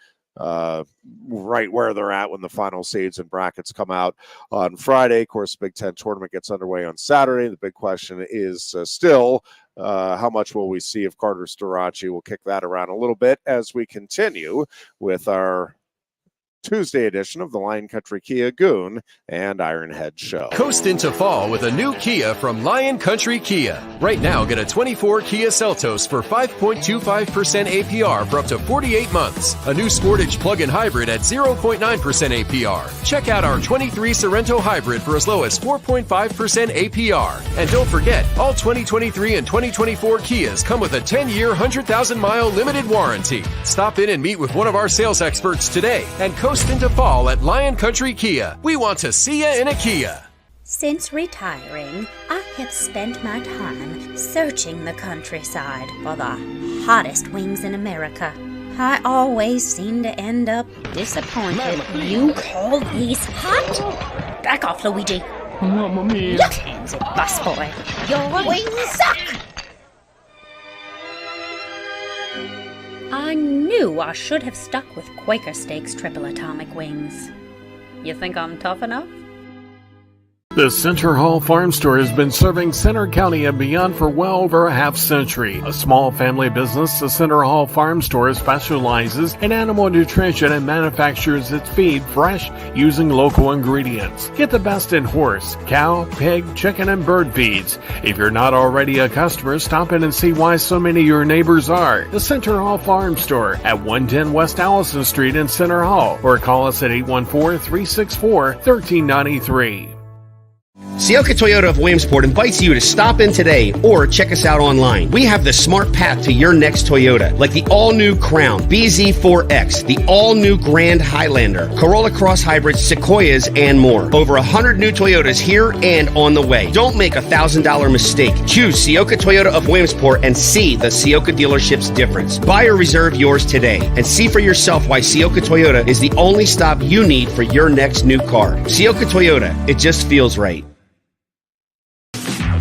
right where they're at when the final seeds and brackets come out on Friday. Of course, the Big Ten tournament gets underway on Saturday. The big question is still how much will we see of Carter Starachi? We'll kick that around a little bit as we continue with our Tuesday edition of the Lion Country Kia Goon and Ironhead show. Coast into fall with a new Kia from Lion Country Kia. Right now, get a 24 Kia Seltos for 5.25% APR for up to 48 months. A new Sportage plug-in hybrid at 0.9% APR. Check out our 23 Sorrento hybrid for as low as 4.5% APR. And don't forget, all 2023 and 2024 Kias come with a 10-year, 100,000-mile limited warranty. Stop in and meet with one of our sales experts today and coast into fall at Lion Country Kia. We want to see you in a Kia. Since retiring, I have spent my time searching the countryside for the hottest wings in America. I always seem to end up disappointed. You call these hot? Back off, Luigi. Mamma mia. Left hands it, busboy. Your wings suck! I knew I should have stuck with Quaker Steak's triple atomic wings. You think I'm tough enough? The Center Hall Farm Store has been serving Center County and beyond for well over a half century. A small family business, the Center Hall Farm Store specializes in animal nutrition and manufactures its feed fresh using local ingredients. Get the best in horse, cow, pig, chicken, and bird feeds. If you're not already a customer, stop in and see why so many of your neighbors are. The Center Hall Farm Store at 110 West Allison Street in Center Hall, or call us at 814-364-1393. Sioka Toyota of Williamsport invites you to stop in today or check us out online. We have the smart path to your next Toyota, like the all-new Crown, BZ4X, the all-new Grand Highlander, Corolla Cross Hybrids, Sequoias, and more. Over 100 new Toyotas here and on the way. Don't make a $1,000 mistake. Choose Sioka Toyota of Williamsport and see the Sioka dealership's difference. Buy or reserve yours today and see for yourself why Sioka Toyota is the only stop you need for your next new car. Sioka Toyota, it just feels right.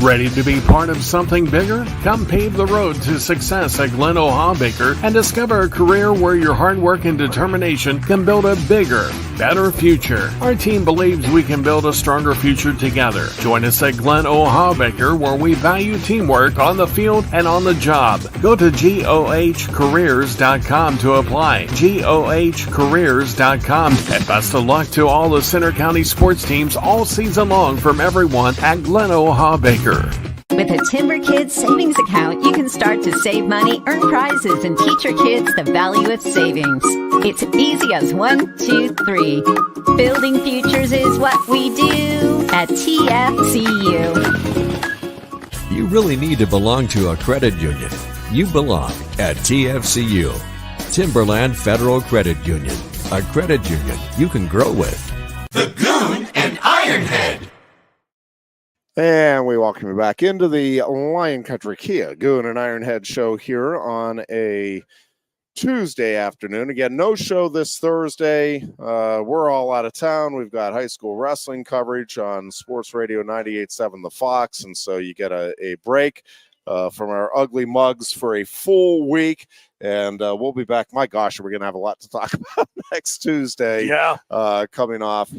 Ready to be part of something bigger? Come pave the road to success at Glen O'Haw-Baker and discover a career where your hard work and determination can build a bigger, better future. Our team believes we can build a stronger future together. Join us at Glen O'Haw-Baker, where we value teamwork on the field and on the job. Go to GOHcareers.com to apply. GOHcareers.com. And best of luck to all the Center County sports teams all season long from everyone at Glen O'Haw-Baker. With a Timber Kids savings account, you can start to save money, earn prizes, and teach your kids the value of savings. It's easy as 1, 2, 3. Building futures is what we do at TFCU. You really need to belong to a credit union. You belong at TFCU, Timberland Federal Credit Union, a credit union you can grow with. The Goon and Ironhead. And we welcome you back into the Lion Country Kia Goon and Ironhead show here on a Tuesday afternoon. Again, no show this Thursday. We're all out of town. We've got high school wrestling coverage on Sports Radio 98.7 The Fox, and so you get a break from our ugly mugs for a full week. And we'll be back. My gosh, we're going to have a lot to talk about next Tuesday. Yeah. Coming off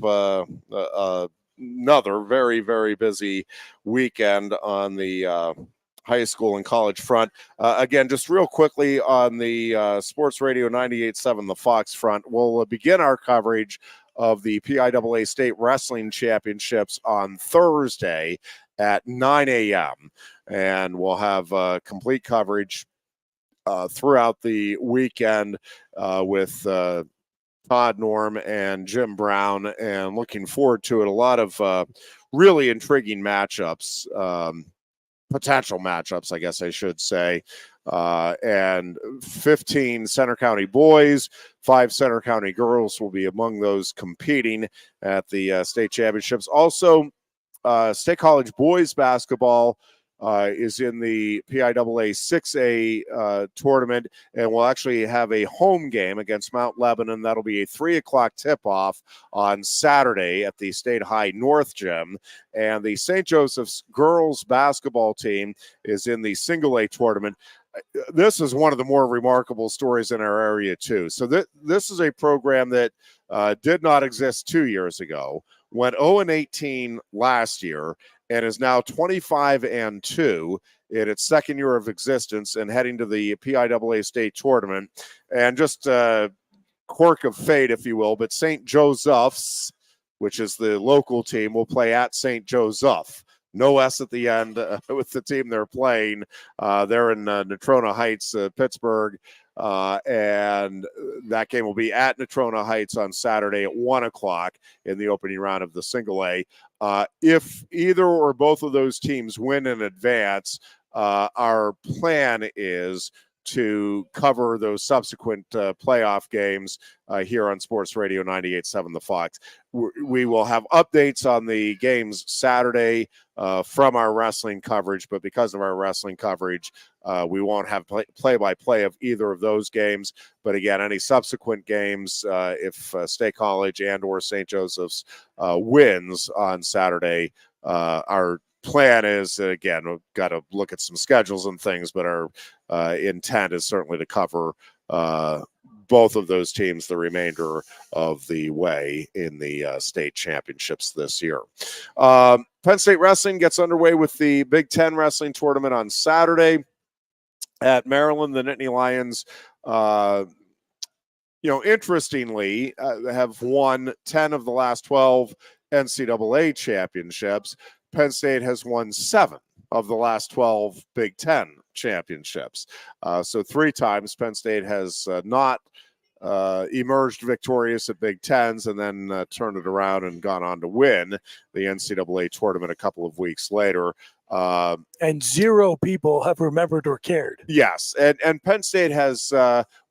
another very, very busy weekend on the high school and college front. Again, just real quickly on the Sports Radio 98.7 The Fox front, we'll begin our coverage of the PIAA State Wrestling Championships on Thursday at 9 a.m. And we'll have complete coverage throughout the weekend with Todd Norm and Jim Brown, and looking forward to it. A lot of really intriguing matchups, potential matchups, I guess I should say, and 15 Center County boys, 5 Center County girls will be among those competing at the state championships. Also, State College boys basketball is in the PIAA 6A tournament, and we'll actually have a home game against Mount Lebanon. That'll be a 3 o'clock tip-off on Saturday at the State High North Gym. And the St. Joseph's girls basketball team is in the single A tournament. This is one of the more remarkable stories in our area, too. So this is a program that did not exist 2 years ago, went 0-18 last year, and is now 25-2 in its second year of existence and heading to the PIAA state tournament. And just a quirk of fate, if you will, but St. Joseph's, which is the local team, will play at St. Joseph. No S at the end with the team they're playing. They're in Natrona Heights, Pittsburgh. And that game will be at Natrona Heights on Saturday at 1 o'clock in the opening round of the single A. If either or both of those teams win in advance, our plan is to cover those subsequent playoff games here on Sports Radio 98.7 The Fox. We will have updates on the games Saturday from our wrestling coverage, but because of our wrestling coverage, we won't have play-by-play of either of those games. But again, any subsequent games, if State College and or St. Joseph's wins on Saturday, our plan is, again, we've got to look at some schedules and things, but our intent is certainly to cover both of those teams the remainder of the way in the state championships this year. Penn State Wrestling gets underway with the Big Ten Wrestling Tournament on Saturday at Maryland. The Nittany Lions, interestingly, have won 10 of the last 12 NCAA championships. Penn State has won 7 of the last 12 Big Ten championships. So 3 times Penn State has not emerged victorious at Big Tens and then turned it around and gone on to win the NCAA tournament a couple of weeks later. And 0 people have remembered or cared. Yes. And Penn State has,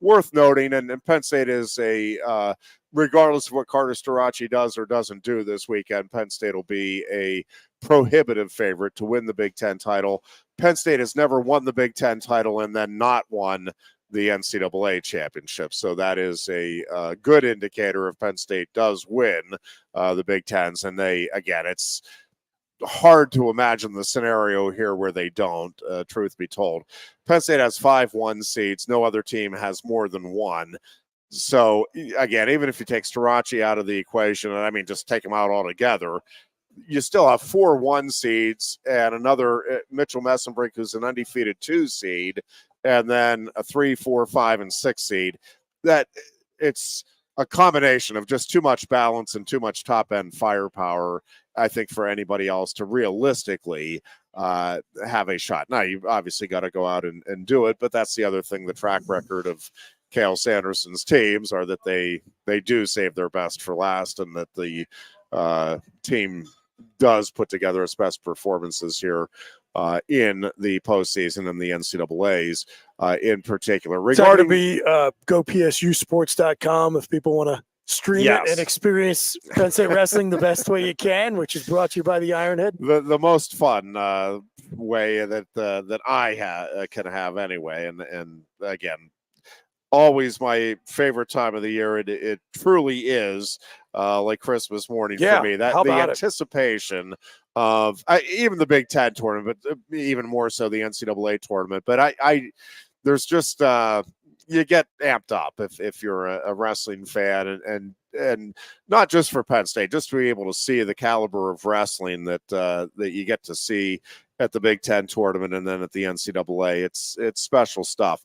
worth noting, and Penn State is a, regardless of what Carter Starachi does or doesn't do this weekend, Penn State will be a prohibitive favorite to win the Big Ten title. Penn State has never won the Big Ten title and then not won the NCAA championship. So that is a good indicator if Penn State does win the Big Tens. And they, again, it's hard to imagine the scenario here where they don't, truth be told. Penn State has 5 1 seeds. No other team has more than one. So, again, even if you take Starace out of the equation, and I mean, just take them out altogether, you still have 4 1 seeds and another Mitchell Messenbrink, who's an undefeated 2 seed, and then a 3, 4, 5, and 6 seed. That it's a combination of just too much balance and too much top end firepower, I think, for anybody else to realistically have a shot. Now, you've obviously got to go out and do it, but that's the other thing. The track record of Cale Sanderson's teams are that they do save their best for last, and that the team does put together its best performances here in the postseason and the NCAAs in particular. Regarding be gopsusports.com if people want to stream Yes. it and experience Penn State wrestling the best way you can, which is brought to you by the Ironhead. The most fun way that I can have anyway, and again, always my favorite time of the year. It truly is like Christmas morning for me. That the anticipation of even the Big Ten tournament, but even more so the NCAA tournament. But I there's just you get amped up if you're a wrestling fan, and not just for Penn State, just to be able to see the caliber of wrestling that you get to see at the Big Ten tournament and then at the NCAA. It's special stuff.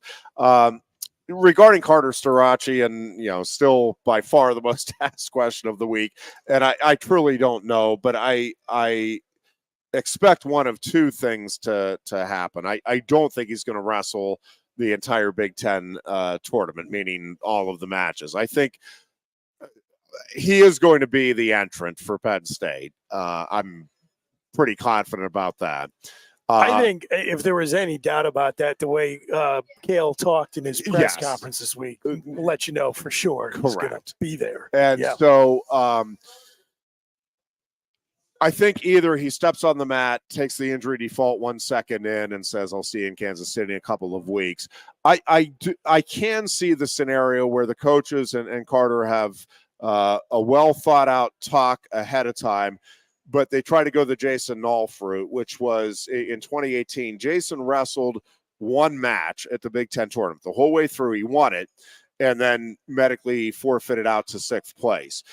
Regarding Carter Starace, and still by far the most asked question of the week, and I truly don't know, but I expect one of two things to happen. I don't think he's going to wrestle the entire Big Ten tournament, meaning all of the matches. I think he is going to be the entrant for Penn State. I'm pretty confident about that. I think if there was any doubt about that, the way Cale talked in his press conference this week, we'll let you know for sure he's going to be there. And so I think either he steps on the mat, takes the injury default 1 second in, and says, "I'll see you in Kansas City in a couple of weeks." I can see the scenario where the coaches and Carter have a well thought out talk ahead of time, but they try to go the Jason Nolf route, which was in 2018. Jason wrestled one match at the Big Ten tournament. The whole way through, he won it, and then medically forfeited out to 6th place.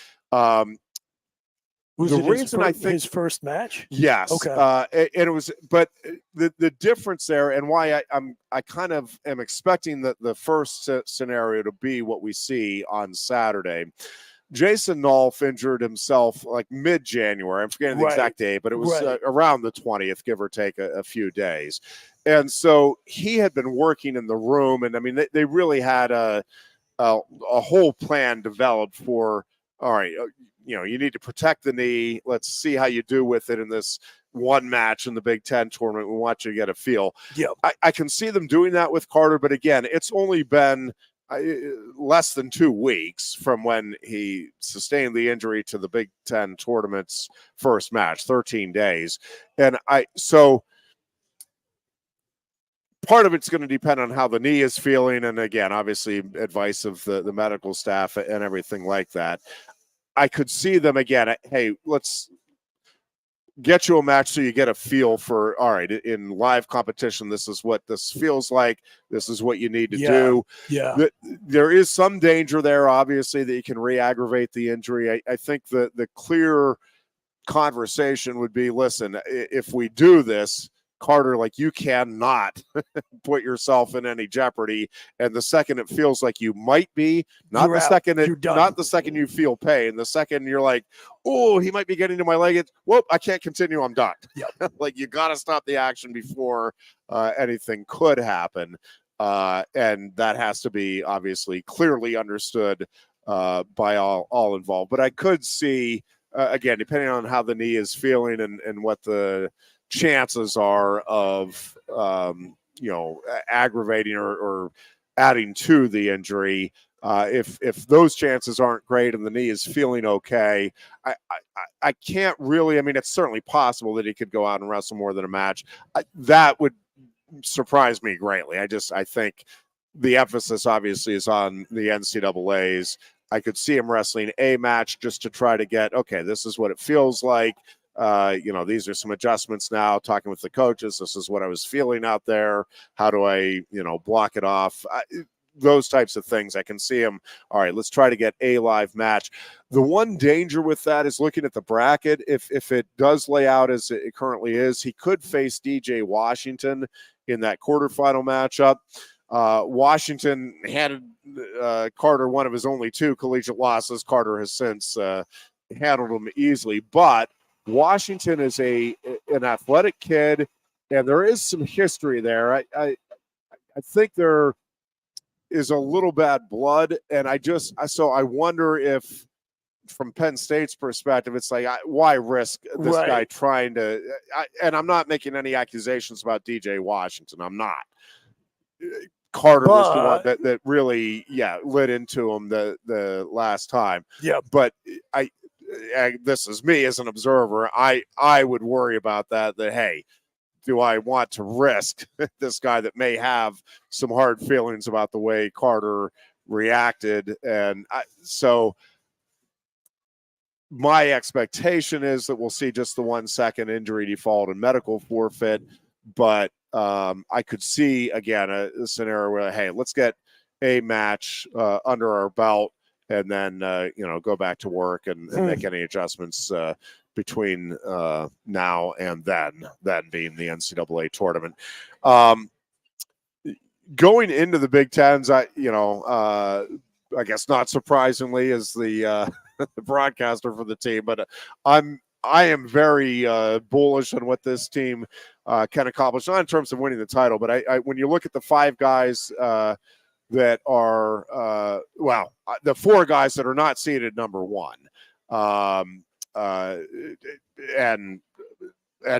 Was the reason I think his first match? Yes. Okay. And it was, but the difference there, and why I kind of am expecting the first scenario to be what we see on Saturday. Jason Nolf injured himself like mid-January. I'm forgetting the exact day, but it was around the 20th, give or take a few days. And so he had been working in the room, and I mean, they really had a whole plan developed for, all right, you need to protect the knee. Let's see how you do with it in this one match in the Big Ten tournament. We want you to get a feel. Yeah, I can see them doing that with Carter, but again, it's only been less than 2 weeks from when he sustained the injury to the Big Ten tournament's first match, 13 days. And so part of it's going to depend on how the knee is feeling. And again, obviously advice of the medical staff and everything like that. I could see them again. Hey, let's get you a match so you get a feel for, all right, in live competition, this is what this feels like. This is what you need to do. Yeah. There is some danger there, obviously, that you can re-aggravate the injury. I think the clear conversation would be, listen, if we do this, Carter, like, you cannot put yourself in any jeopardy. And the second it feels like you might be, not the second you feel pain, the second you're like, oh, he might be getting to my leg. It's, whoop, I can't continue. I'm done. Yep. Like, you got to stop the action before anything could happen. And that has to be obviously clearly understood by all involved. But I could see, again, depending on how the knee is feeling and what the chances are of aggravating or adding to the injury, if those chances aren't great and the knee is feeling okay, I can't really, I mean, it's certainly possible that he could go out and wrestle more than a match. That would surprise me greatly. I think the emphasis obviously is on the NCAAs. I could see him wrestling a match just to try to get, okay, this is what it feels like. these are some adjustments now, talking with the coaches. This is what I was feeling out there. How do I, block it off? Those types of things. I can see him. All right, let's try to get a live match. The one danger with that is looking at the bracket. If it does lay out as it currently is, he could face DJ Washington in that quarterfinal matchup. Washington handed Carter one of his only 2 collegiate losses. Carter has since handled him easily, but Washington is an athletic kid, and there is some history there. I think there is a little bad blood, and I wonder if, from Penn State's perspective, it's like, why risk this guy trying to? And I'm not making any accusations about DJ Washington. I'm not. Carter was the one that really, lit into him the last time. Yeah, but this is me as an observer. I would worry about that. Hey, do I want to risk this guy that may have some hard feelings about the way Carter reacted? And so my expectation is that we'll see just the 1 second injury default and medical forfeit. But I could see, again, a scenario where, hey, let's get a match under our belt, and then, go back to work and make any adjustments between now and then being the NCAA tournament. Going into the Big Tens, I guess not surprisingly, as the broadcaster for the team, but I am very bullish on what this team can accomplish, not in terms of winning the title, but I when you look at the 5 guys that are the 4 guys that are not seeded number 1, and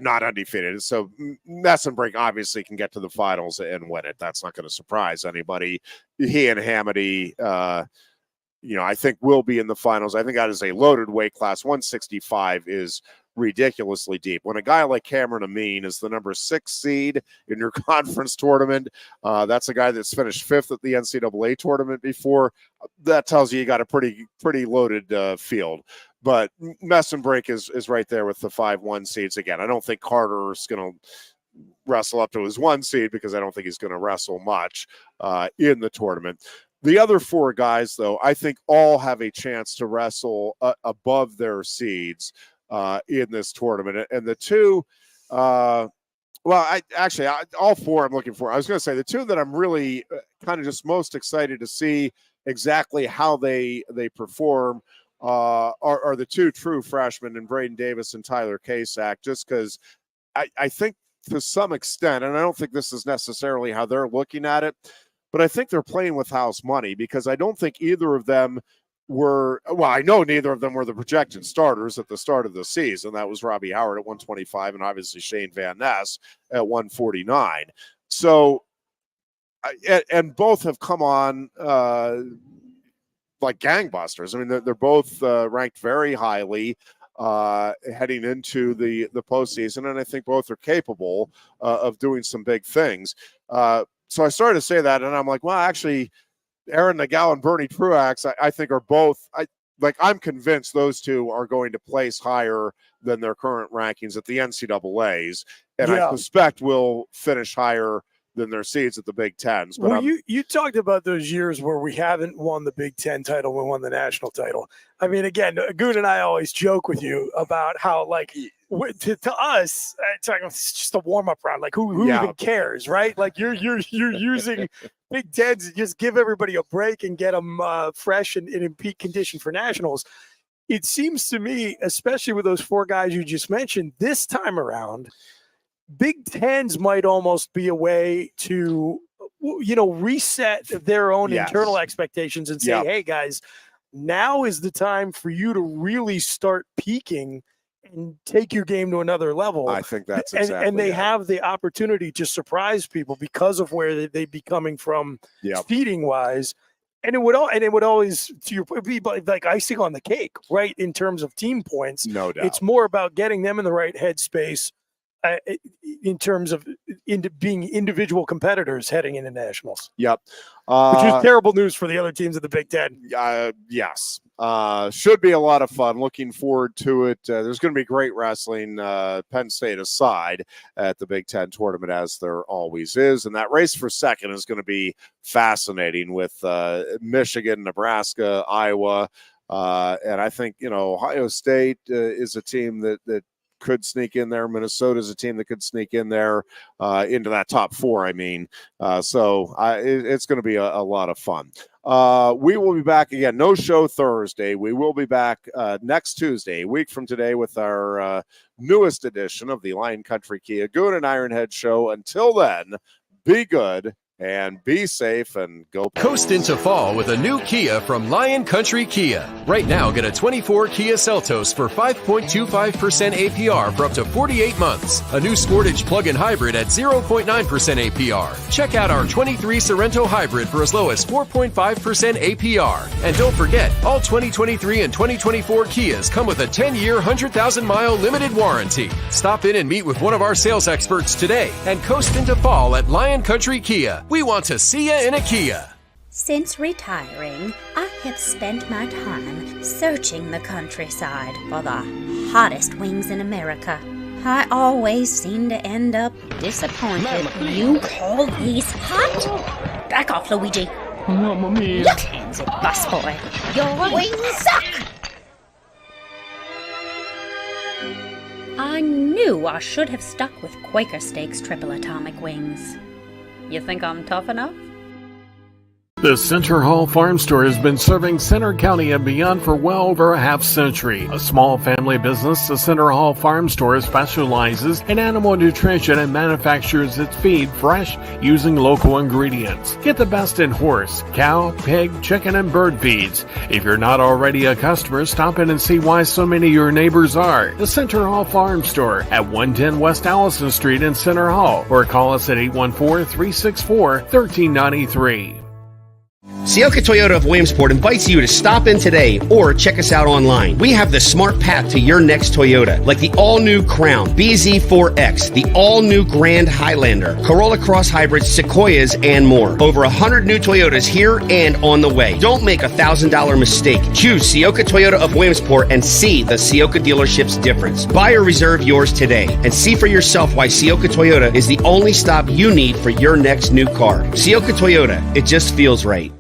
not undefeated. So Messenbrink obviously can get to the finals and win it. That's not going to surprise anybody. He and Hamady, I think will be in the finals. I think that is a loaded weight class. 165 is ridiculously deep. When a guy like Cameron Amin is the number 6 seed in your conference tournament, that's a guy that's finished 5th at the NCAA tournament before. That tells you got a pretty loaded field. But Messenbrink is right there with the 5-1 seeds. Again, I don't think Carter's going to wrestle up to his 1 seed, because I don't think he's going to wrestle much in the tournament. The other 4 guys, though, I think all have a chance to wrestle above their seeds in this tournament. And the 2, all 4 I'm looking for. I was going to say the 2 that I'm really kind of just most excited to see exactly how they perform are the 2 true freshmen, in Braden Davis and Tyler Kasak, just because I think to some extent, and I don't think this is necessarily how they're looking at it, but I think they're playing with house money, because I don't think either of them I know neither of them were the projected starters at the start of the season. That was Robbie Howard at 125 and obviously Shane Van Ness at 149. So, and both have come on like gangbusters. I mean, they're both ranked very highly heading into the postseason, and I think both are capable of doing some big things. So I started to say that, and I'm like, well, actually, Aaron Nagel and Bernie Truax, I think are both. I'm convinced those 2 are going to place higher than their current rankings at the NCAAs, and I suspect will finish higher than their seeds at the Big Tens. But well, you talked about those years where we haven't won the Big Ten title, we won the national title. I mean, again, Goon and I always joke with you about how, like, to us, it's just a warm-up round. Like, who even cares, right? Like, you're using Big Tens to just give everybody a break and get them fresh and in peak condition for nationals. It seems to me, especially with those 4 guys you just mentioned, this time around, Big Tens might almost be a way to, reset their own internal expectations and say, hey, guys, now is the time for you to really start peaking and take your game to another level. I think that's exactly and they have the opportunity to surprise people because of where they'd be coming from seeding wise. And it would always, to your point, be like icing on the cake, right? In terms of team points. No doubt. It's more about getting them in the right headspace in terms of being individual competitors heading into nationals. Yep. Which is terrible news for the other teams of the Big Ten. Yes. Should be a lot of fun. Looking forward to it. There's going to be great wrestling, Penn State aside, at the Big Ten tournament, as there always is. And that race for second is going to be fascinating with Michigan, Nebraska, Iowa. And I think, Ohio State is a team that could sneak in there. Minnesota is a team that could sneak in there into that top four, So it's going to be a lot of fun. We will be back again. No show Thursday. We will be back next Tuesday, a week from today, with our newest edition of the Lion Country Kia Goon and Ironhead show. Until then, be good and be safe and go. Coast into fall with a new Kia from Lion Country Kia. Right now, get a 24 Kia Seltos for 5.25% APR for up to 48 months. A new Sportage plug-in hybrid at 0.9% APR. Check out our 23 Sorrento hybrid for as low as 4.5% APR. And don't forget, all 2023 and 2024 Kias come with a 10-year, 100,000-mile limited warranty. Stop in and meet with one of our sales experts today and coast into fall at Lion Country Kia. We want to see you in a Kia. Since retiring, I have spent my time searching the countryside for the hottest wings in America. I always seem to end up disappointed. You call these hot? Back off, Luigi. Mamma mia. Your hands it, busboy. Your wings suck. I knew I should have stuck with Quaker Steak's triple atomic wings. You think I'm tough enough? The Center Hall Farm Store has been serving Center County and beyond for well over a half-century. A small family business, the Center Hall Farm Store specializes in animal nutrition and manufactures its feed fresh using local ingredients. Get the best in horse, cow, pig, chicken, and bird feeds. If you're not already a customer, stop in and see why so many of your neighbors are. The Center Hall Farm Store at 110 West Allison Street in Center Hall, or call us at 814-364-1393. Sioka Toyota of Williamsport invites you to stop in today or check us out online. We have the smart path to your next Toyota, like the all-new Crown, BZ4X, the all-new Grand Highlander, Corolla Cross Hybrids, Sequoias, and more. Over 100 new Toyotas here and on the way. Don't make a $1,000 mistake. Choose Sioka Toyota of Williamsport and see the Sioka dealership's difference. Buy or reserve yours today and see for yourself why Sioka Toyota is the only stop you need for your next new car. Sioka Toyota, it just feels right.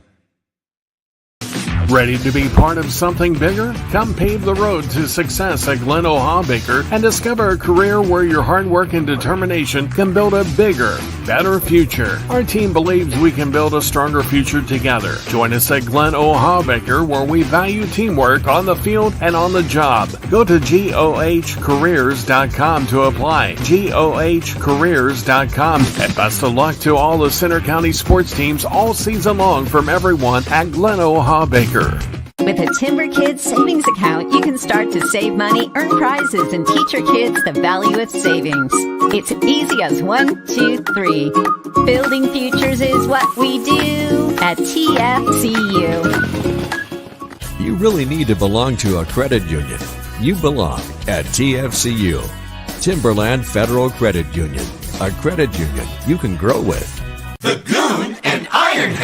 Ready to be part of something bigger? Come pave the road to success at Glen O'Habaker and discover a career where your hard work and determination can build a bigger, better future. Our team believes we can build a stronger future together. Join us at Glen O'Habaker, where we value teamwork on the field and on the job. Go to GOHcareers.com to apply. GOHcareers.com. And best of luck to all the Center County sports teams all season long from everyone at Glen O'Habaker. With a Timber Kids savings account, you can start to save money, earn prizes, and teach your kids the value of savings. It's easy as 1, 2, 3. Building futures is what we do at TFCU. You really need to belong to a credit union. You belong at TFCU, Timberland Federal Credit Union, a credit union you can grow with. The Goon and Ironhead.